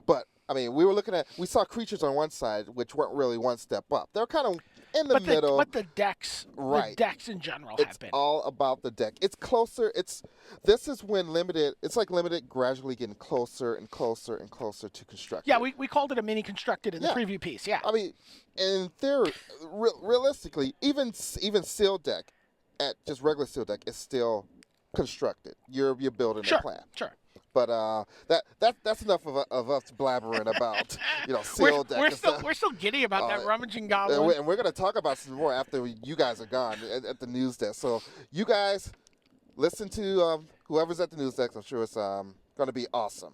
S1: But I mean, we saw creatures on one side which weren't really one step up. They're kind of in the middle.
S2: But the decks,
S1: Right.
S2: the decks in general
S1: It's
S2: have been.
S1: all about the deck. It's closer. This is when limited. It's like limited gradually getting closer and closer and closer to constructed.
S2: Yeah, we called it a mini constructed in the
S1: Yeah.
S2: preview piece. Yeah.
S1: I mean, in theory, realistically, even sealed deck, at just regular sealed deck, is still constructed. You're building
S2: Sure.
S1: a plan.
S2: Sure.
S1: But that's enough of us blabbering about sealed deck.
S2: We're
S1: and
S2: still
S1: stuff.
S2: we're still giddy about that rummaging
S1: And
S2: goblin.
S1: we're going to talk about some more after you guys are gone at the news desk. So you guys listen to whoever's at the news desk. I'm sure it's going to be awesome.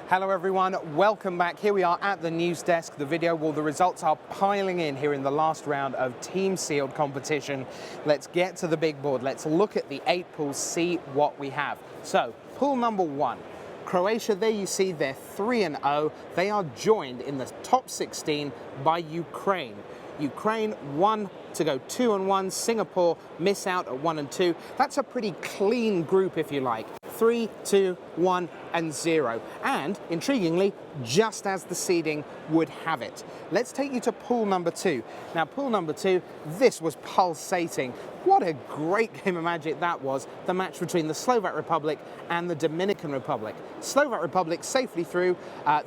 S9: Hello everyone, welcome back. Here we are at the news desk. The results are piling in here in the last round of team sealed competition. Let's get to the big board. Let's look at the 8 pools, see what we have. So, pool number 1. Croatia, there you see they're 3-0. They are joined in the top 16 by Ukraine. Ukraine 1 to go 2-1. Singapore miss out at 1 and 2. That's a pretty clean group, if you like. 3, 2, 1 and 0. And intriguingly, just as the seeding would have it. Let's take you to pool number 2. Now, pool number 2, this was pulsating. What a great game of Magic that was, the match between the Slovak Republic and the Dominican Republic. Slovak Republic safely through.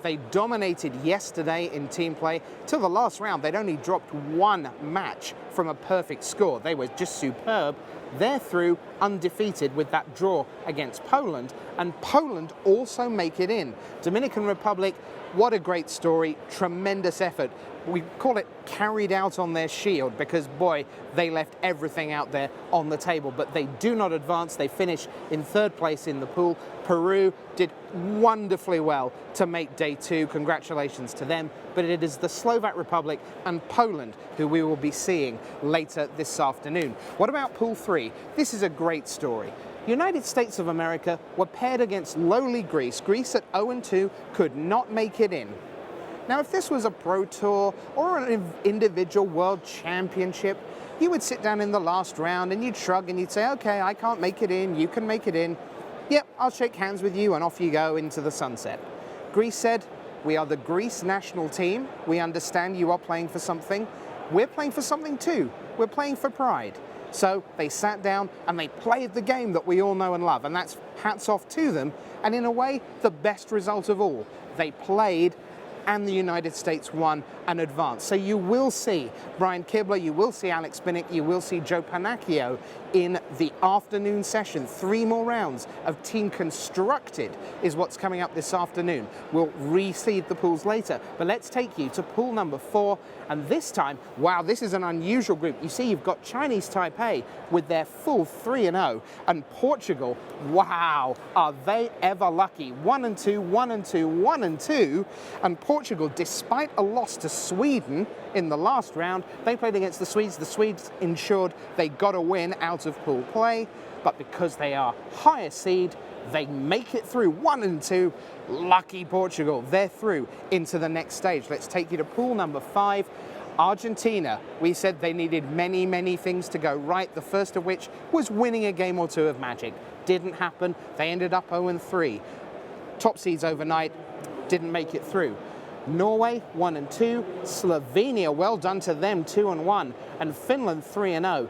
S9: They dominated yesterday in team play. Till the last round, they'd only dropped one match from a perfect score. They were just superb. They're through undefeated with that draw against Poland, and Poland also make it in. Dominican Republic What a great story, tremendous effort. We call it carried out on their shield because, boy, they left everything out there on the table, but they do not advance. They finish in third place in the pool. Peru did wonderfully well to make day 2. Congratulations to them. But it is the Slovak Republic and Poland who we will be seeing later this afternoon. What about Pool 3? This is a great story. United States of America were paired against lowly Greece. Greece at 0-2 could not make it in. Now, if this was a Pro Tour or an individual World Championship, you would sit down in the last round and you'd shrug and you'd say, okay, I can't make it in, you can make it in. Yep, I'll shake hands with you, and off you go into the sunset. Greece said, we are the Greece national team. We understand you are playing for something. We're playing for something too. We're playing for pride. So they sat down and they played the game that we all know and love, and that's hats off to them. And in a way, the best result of all. They played and the United States won and advanced. So you will see Brian Kibler, you will see Alex Pinnock, you will see Joe Panacchio in the afternoon session. 3 more rounds of team constructed is what's coming up this afternoon. We'll reseed the pools later, but let's take you to pool number 4. And this time, wow, this is an unusual group. You see, you've got Chinese Taipei with their full 3-0, and Portugal, wow, are they ever lucky? 1-2, 1-2, 1-2, and Portugal, despite a loss to Sweden in the last round, they played against the Swedes. The Swedes ensured they got a win out of pool play, but because they are higher seed, they make it through 1-2. Lucky Portugal, they're through into the next stage. Let's take you to pool number 5. Argentina, we said they needed many, many things to go right, the first of which was winning a game or 2 of Magic. Didn't happen, they ended up 0-3. Top seeds overnight, didn't make it through. Norway 1-2, Slovenia, well done to them, 2-1, and Finland 3-0.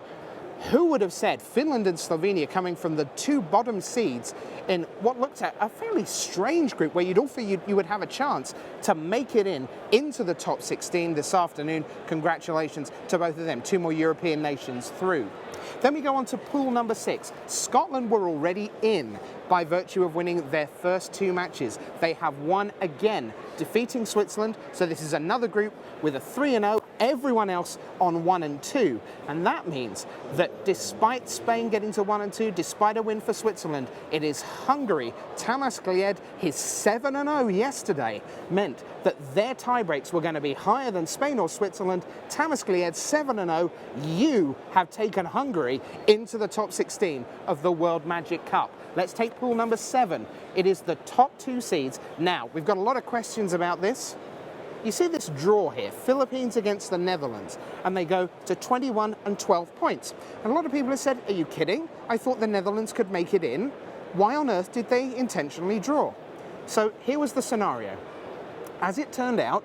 S9: Who would have said Finland and Slovenia coming from the 2 bottom seeds in what looked at a fairly strange group where you would have a chance to make it into the top 16 this afternoon. Congratulations to both of them. 2 more European nations through. Then we go on to pool number 6. Scotland were already in by virtue of winning their first 2 matches. They have won again, defeating Switzerland. So this is another group with a 3-0, everyone else on 1-2. And that means that despite Spain getting to 1-2, despite a win for Switzerland, it is Hungary. Tamás Glied, his 7-0 yesterday, meant that their tiebreaks were going to be higher than Spain or Switzerland. Tamás Glied, 7-0. You have taken Hungary into the top 16 of the World Magic Cup. Let's take pool number 7. It is the top 2 seeds. Now, we've got a lot of questions about this. You see this draw here, Philippines against the Netherlands, and they go to 21 and 12 points. And a lot of people have said, are you kidding? I thought the Netherlands could make it in. Why on earth did they intentionally draw? So here was the scenario. As it turned out,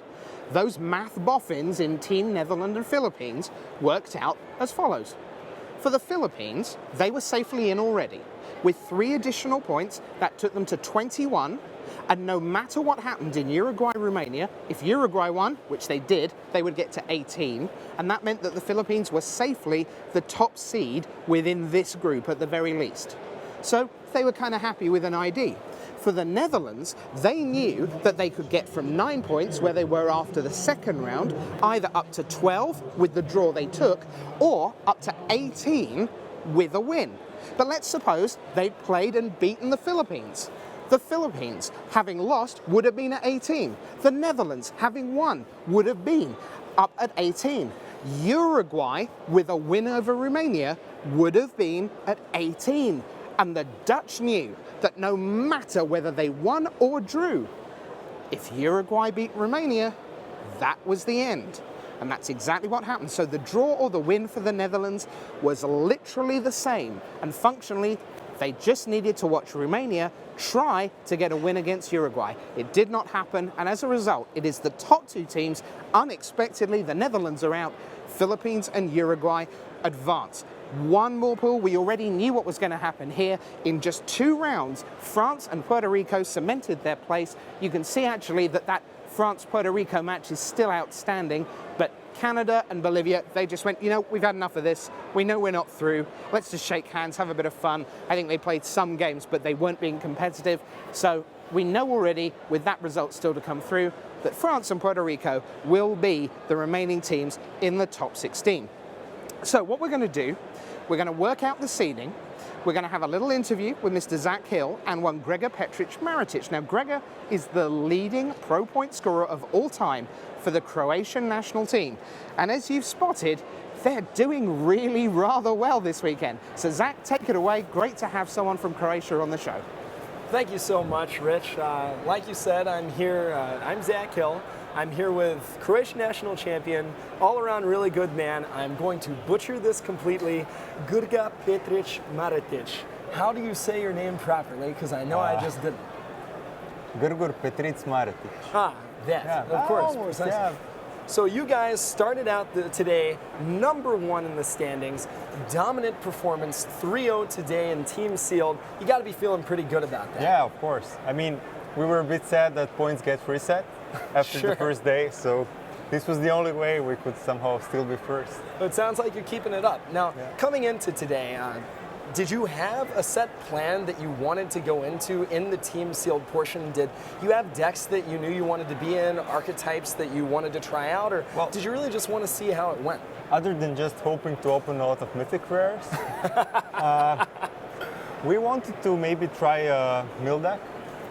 S9: those math boffins in Team Netherlands and Philippines worked out as follows. For the Philippines, they were safely in already. With 3 additional points, that took them to 21. And no matter what happened in Uruguay-Romania, if Uruguay won, which they did, they would get to 18. And that meant that the Philippines were safely the top seed within this group at the very least. So they were kind of happy with an ID. For the Netherlands, they knew that they could get from 9 points, where they were after the second round, either up to 12 with the draw they took, or up to 18 with a win. But let's suppose they'd played and beaten the Philippines. The Philippines, having lost, would have been at 18. The Netherlands, having won, would have been up at 18. Uruguay, with a win over Romania, would have been at 18. And the Dutch knew that no matter whether they won or drew, if Uruguay beat Romania, that was the end. And that's exactly what happened. So the draw or the win for the Netherlands was literally the same. And functionally, they just needed to watch Romania try to get a win against Uruguay. It did not happen, and as a result, it is the top 2 teams. Unexpectedly, the Netherlands are out. Philippines and Uruguay advance. 1 more pool. We already knew what was going to happen here. In just 2 rounds, France and Puerto Rico cemented their place. You can see actually that France-Puerto Rico match is still outstanding, but Canada and Bolivia, they just went, you know, we've had enough of this. We know we're not through. Let's just shake hands, have a bit of fun. I think they played some games, but they weren't being competitive. So we know already, with that result still to come through, that France and Puerto Rico will be the remaining teams in the top 16. So what we're going to do, we're going to work out the seeding. We're going to have a little interview with Mr. Zac Hill and one Gregor Petric-Maritic. Now, Gregor is the leading pro point scorer of all time for the Croatian national team. And as you've spotted, they're doing really rather well this weekend. So Zac, take it away. Great to have someone from Croatia on the show.
S10: Thank you so much, Rich. Like you said, I'm here, I'm Zac Hill. I'm here with Croatian national champion, all-around really good man. I'm going to butcher this completely, Grga Petric-Maritic. How do you say your name properly? Because I know I just didn't.
S3: Grgur Petric-Maritic.
S10: Ah, that,
S3: Yeah.
S10: of course.
S3: Almost,
S10: Precisely.
S3: yeah.
S10: So you guys started out today #1 in the standings, dominant performance, 3-0 today in Team Sealed. You got to be feeling pretty good about that.
S3: Yeah, of course. I mean, we were a bit sad that points get reset after
S10: Sure.
S3: the first day, so this was the only way we could somehow still be first.
S10: It sounds like you're keeping it up. Now, coming into today, did you have a set plan that you wanted to go into in the Team Sealed portion? Did you have decks that you knew you wanted to be in, archetypes that you wanted to try out, or did you really just want to see how it went?
S3: Other than just hoping to open a lot of mythic rares, we wanted to maybe try a mill deck.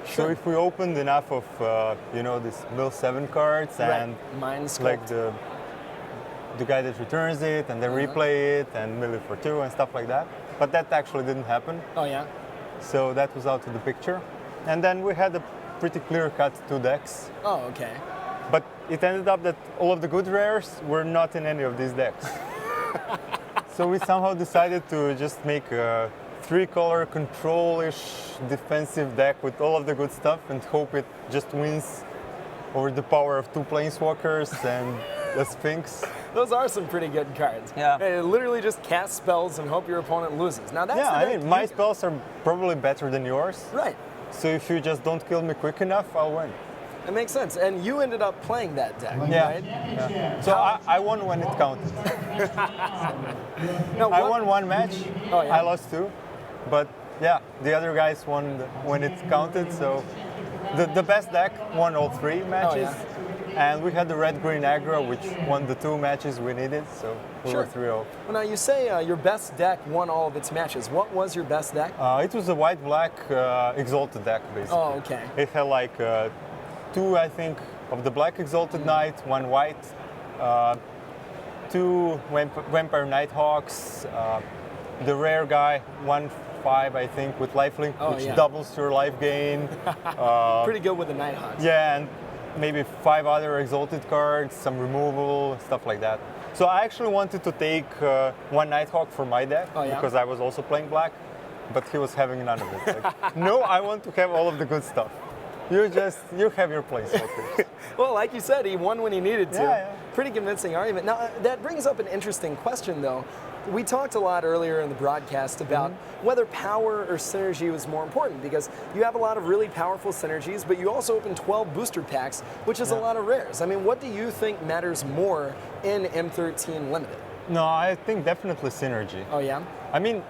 S3: So if we opened enough of, this mill 7 cards and
S10: Mind
S3: like
S10: Sculpt.
S3: the guy that returns it and then replay it and mill it for 2 and stuff like that. But that actually didn't happen.
S10: Oh yeah?
S3: So that was out of the picture. And then we had a pretty clear-cut 2 decks.
S10: Oh, okay.
S3: But it ended up that all of the good rares were not in any of these decks. So we somehow decided to just make a 3-color control-ish defensive deck with all of the good stuff and hope it just wins over the power of 2 planeswalkers and a Sphinx.
S10: Those are some pretty good cards.
S3: Yeah.
S10: Literally just cast spells and hope your opponent loses. Now that's
S3: Yeah,
S10: the
S3: I
S10: deck
S3: mean,
S10: you
S3: my
S10: did.
S3: spells are probably better than yours.
S10: Right.
S3: So if you just don't kill me quick enough, I'll win.
S10: It makes sense. And you ended up playing that deck,
S3: Yeah.
S10: right?
S3: Yeah. So I won when it counted.
S10: Now,
S3: I
S10: what-
S3: won 1 match,
S10: Oh, yeah.
S3: I lost 2. But yeah, the other guys won when it counted. So the best deck won all 3 matches. And we had the red-green aggro, which won the 2 matches we needed. So we were 3-0.
S10: Well, now you say your best deck won all of its matches. What was your best deck?
S3: It was a white-black Exalted deck, basically.
S10: Oh, okay.
S3: It had like 2, I think, of the black Exalted Knight, 1 white, 2 Vampire Nighthawks, the rare guy, 1/5, I think, with lifelink, which doubles your life gain.
S10: Pretty good with the Nighthawks.
S3: Yeah, and maybe 5 other Exalted cards, some removal, stuff like that. So I actually wanted to take 1 Nighthawk for my deck because I was also playing black, but he was having none of it. Like, no, I want to have all of the good stuff. You have your place.
S10: Well, like you said, he won when he needed to.
S3: Yeah.
S10: Pretty convincing argument. Now, that brings up an interesting question, though. We talked a lot earlier in the broadcast about whether power or synergy was more important, because you have a lot of really powerful synergies, but you also open 12 booster packs, which is a lot of rares. I mean, what do you think matters more in M13 Limited?
S3: No, I think definitely synergy.
S10: Oh, yeah?
S3: I mean,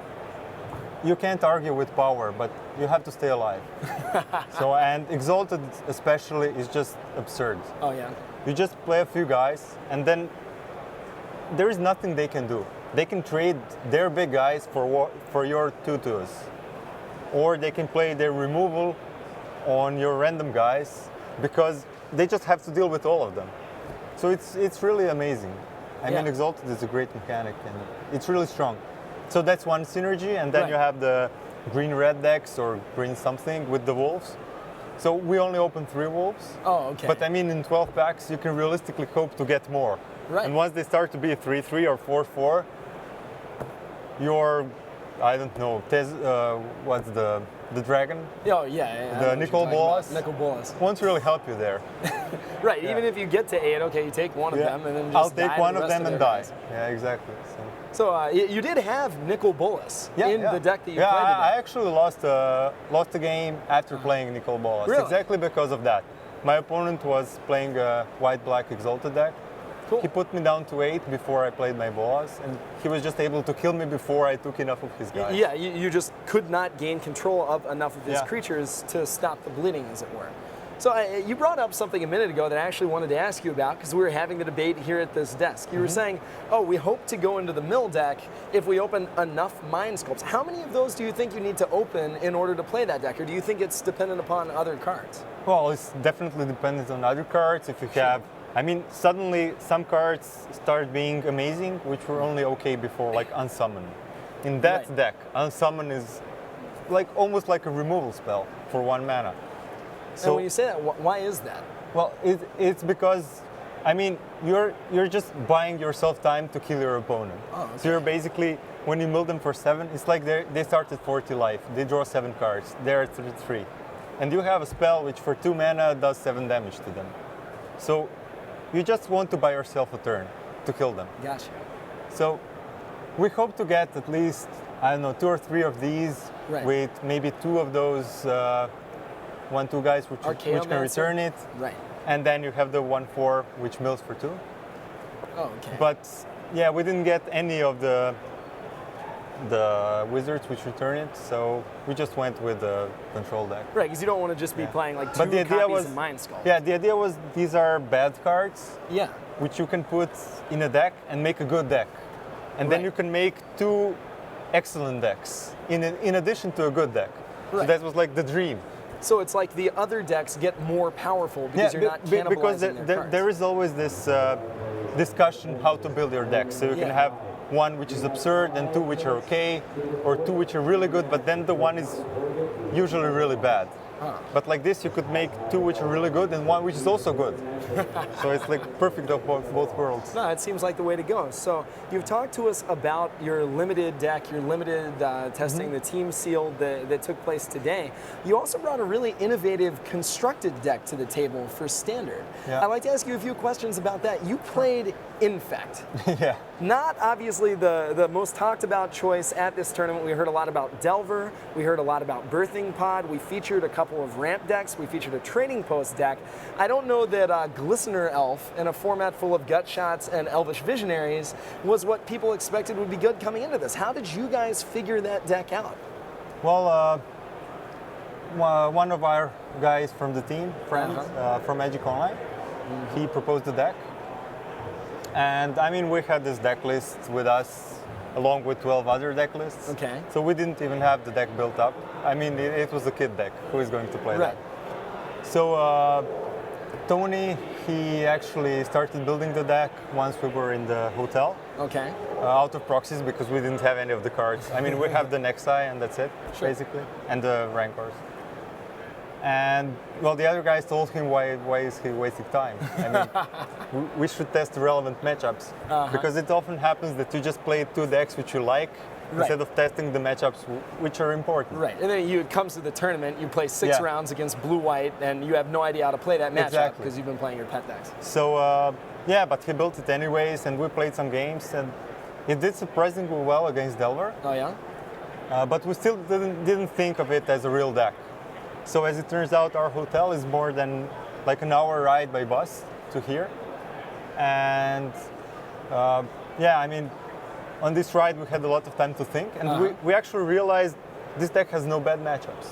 S3: you can't argue with power, but you have to stay alive. So, and Exalted especially is just absurd.
S10: Oh, yeah?
S3: You just play a few guys, and then there is nothing they can do. They can trade their big guys for your 2/2s. Or they can play their removal on your random guys, because they just have to deal with all of them. So it's really amazing. I mean, Exalted is a great mechanic, and it's really strong. So that's one synergy, and then you have the green-red decks or green something with the wolves. So we only open 3 wolves.
S10: Oh, okay.
S3: But I mean, in 12 packs, you can realistically hope to get more.
S10: Right.
S3: And once they start to be 3/3 or 4/4, you're, I don't know, what's the dragon?
S10: Oh, yeah.
S3: The Nicol Bolas?
S10: Nicol Bolas.
S3: Won't really help you there.
S10: Right, even if you get to 8, okay, you take one of them and then just
S3: I'll take
S10: die
S3: one
S10: the
S3: of
S10: rest
S3: them and
S10: their
S3: die.
S10: guys.
S3: Yeah, exactly.
S10: So you did have Nicol Bolas in the deck that you played today.
S3: I actually lost the game after playing Nicol Bolas.
S10: Really?
S3: Exactly because of that. My opponent was playing a white-black Exalted deck,
S10: Cool.
S3: He put me down to 8 before I played my boss, and he was just able to kill me before I took enough of his guys.
S10: Yeah, you just could not gain control of enough of his
S3: Yeah.
S10: creatures to stop the bleeding, as it were. So you brought up something a minute ago that I actually wanted to ask you about because we were having the debate here at this desk. You were saying, oh, we hope to go into the mill deck if we open enough Mind Sculpts. How many of those do you think you need to open in order to play that deck, or do you think it's dependent upon other cards?
S3: Well, it's definitely dependent on other cards. If you have, I mean, suddenly some cards start being amazing, which were only okay before, like Unsummon. In that
S10: Right.
S3: deck, Unsummon is like almost like a removal spell for 1 mana.
S10: And when you say that, why is that?
S3: Well, it's because, I mean, you're just buying yourself time to kill your opponent.
S10: Oh, okay.
S3: So you're basically, when you mill them for 7, it's like they start at 40 life. They draw 7 cards. They're at 3. And you have a spell which for 2 mana does 7 damage to them. So you just want to buy yourself a turn to kill them.
S10: Gotcha.
S3: So we hope to get at least, I don't know, 2 or 3 of these
S10: Right.
S3: with maybe 2 of those 1/2 guys which can
S10: Archaeomancer?
S3: return it.
S10: Right.
S3: And then you have the 1/4 which mills for 2.
S10: Oh, okay.
S3: But yeah, we didn't get any of the wizards which return it, so we just went with the control deck.
S10: Right, because you don't want to just be playing like 2
S3: But the idea
S10: copies
S3: was,
S10: of Mind Sculpt.
S3: yeah, the idea was these are bad cards
S10: Yeah.
S3: which you can put in a deck and make a good deck. And then
S10: Right.
S3: you can make 2 excellent decks in addition to a good deck. So
S10: Right.
S3: that was like the dream.
S10: So it's like the other decks get more powerful because you're not cannibalizing
S3: because
S10: their cards.
S3: there is always this discussion how to build your deck. So you can
S10: Yeah.
S3: have 1 which is absurd and 2 which are okay, or 2 which are really good, but then the 1 is usually really bad. But like this, you could make 2 which are really good and 1 which is also good. So it's like perfect of both worlds.
S10: No, it seems like the way to go. So you've talked to us about your limited deck, your limited testing, the team sealed that took place today. You also brought a really innovative constructed deck to the table for Standard.
S3: Yeah.
S10: I'd like to ask you a few questions about that. You played Infect.
S3: Yeah.
S10: Not obviously the most talked about choice at this tournament. We heard a lot about Delver. We heard a lot about Birthing Pod. We featured a couple of ramp decks. We featured a Trading Post deck. I don't know that Glistener Elf in a format full of Gut Shots and Elvish Visionaries was what people expected would be good coming into this. How did you guys figure that deck out?
S3: Well, one of our guys from the team, friends from Magic Online, he proposed the deck. And I mean, we had this deck list with us along with 12 other deck lists.
S10: Okay.
S3: So we didn't even have the deck built up. I mean, it was a kid deck. Who is going to play
S10: Right.
S3: that? So Tony, he actually started building the deck once we were in the hotel.
S10: Okay.
S3: Out of proxies because we didn't have any of the cards. I mean, we have the Nexi and that's it,
S10: Sure.
S3: basically, and the Rancors. And well, the other guys told him why is he wasting time? I mean, we should test the relevant matchups because it often happens that you just play 2 decks which you like instead of testing the matchups which are important.
S10: Right, and then it comes to the tournament, you play 6
S3: Yeah.
S10: rounds against blue-white, and you have no idea how to play that matchup
S3: Exactly.
S10: because you've been playing your pet decks.
S3: So yeah, but he built it anyways, and we played some games, and it did surprisingly well against Delver.
S10: Oh yeah?
S3: But we still didn't think of it as a real deck. So as it turns out, our hotel is more than like an hour ride by bus to here. And yeah, I mean, on this ride we had a lot of time to think, and we actually realized this deck has no bad matchups.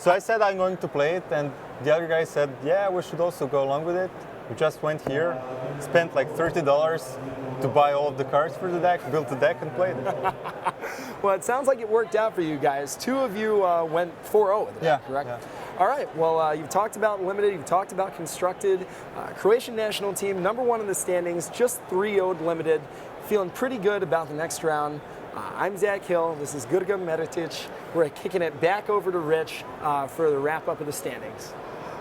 S3: So I said I'm going to play it, and the other guy said, yeah, we should also go along with it. We just went here, spent like $30 to buy all of the cards for the deck, built the deck and played it.
S10: Well, it sounds like it worked out for you guys. 2 of you went 4-0 with the deck, correct?
S3: Yeah.
S10: All right, well, you've talked about limited, you've talked about constructed. Croatian national team, #1 in the standings, just 3-0'd limited. Feeling pretty good about the next round. I'm Zac Hill, this is Gurga Meditic. We're kicking it back over to Rich for the wrap up of the standings.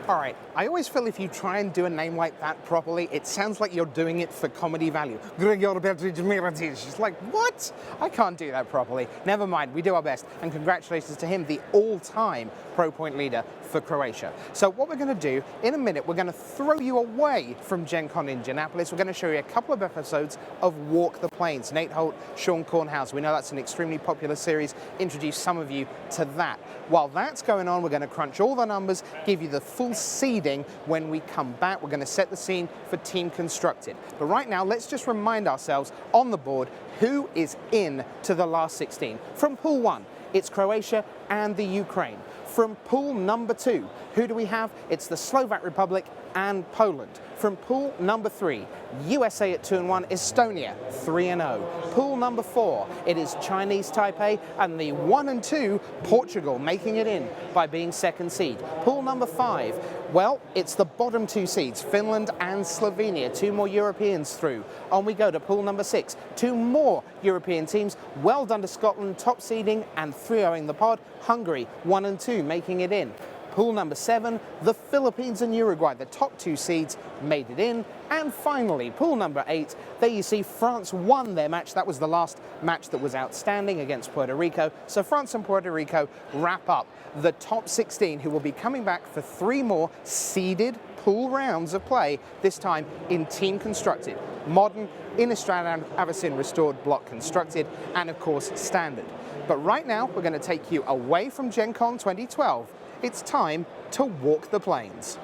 S9: All right, I always feel if you try and do a name like that properly, it sounds like you're doing it for comedy value. It's like, what? I can't do that properly. Never mind, we do our best. And congratulations to him, the all-time Pro Point leader for Croatia. So what we're going to do, in a minute, we're going to throw you away from Gen Con Indianapolis. We're going to show you a couple of episodes of Walk the Plains. Nate Holt, Sean Kornhauser. We know that's an extremely popular series. Introduce some of you to that. While that's going on, we're going to crunch all the numbers, give you the full pool seeding when we come back. We're going to set the scene for Team Constructed. But right now, let's just remind ourselves on the board who is in to the last 16. From Pool 1, it's Croatia and the Ukraine. From pool number 2, who do we have? It's the Slovak Republic and Poland. From pool number 3, USA at 2-1, Estonia 3-0. Pool number 4, it is Chinese Taipei and the 1-2 Portugal making it in by being second seed. Pool number 5, well, it's the bottom 2 seeds, Finland and Slovenia, 2 more Europeans through. On we go to pool number 6, 2 more European teams. Well done to Scotland, top seeding and 3-0ing the pod. Hungary 1-2 making it in. Pool number 7, the Philippines and Uruguay, the top 2 seeds, made it in. And finally, pool number 8, there you see France won their match. That was the last match that was outstanding against Puerto Rico. So France and Puerto Rico wrap up the top 16, who will be coming back for 3 more seeded pool rounds of play, this time in Team Constructed. Modern, Innistrad Avicin Restored Block Constructed, and of course Standard. But right now, we're going to take you away from Gen Con 2012. It's time to walk the plains.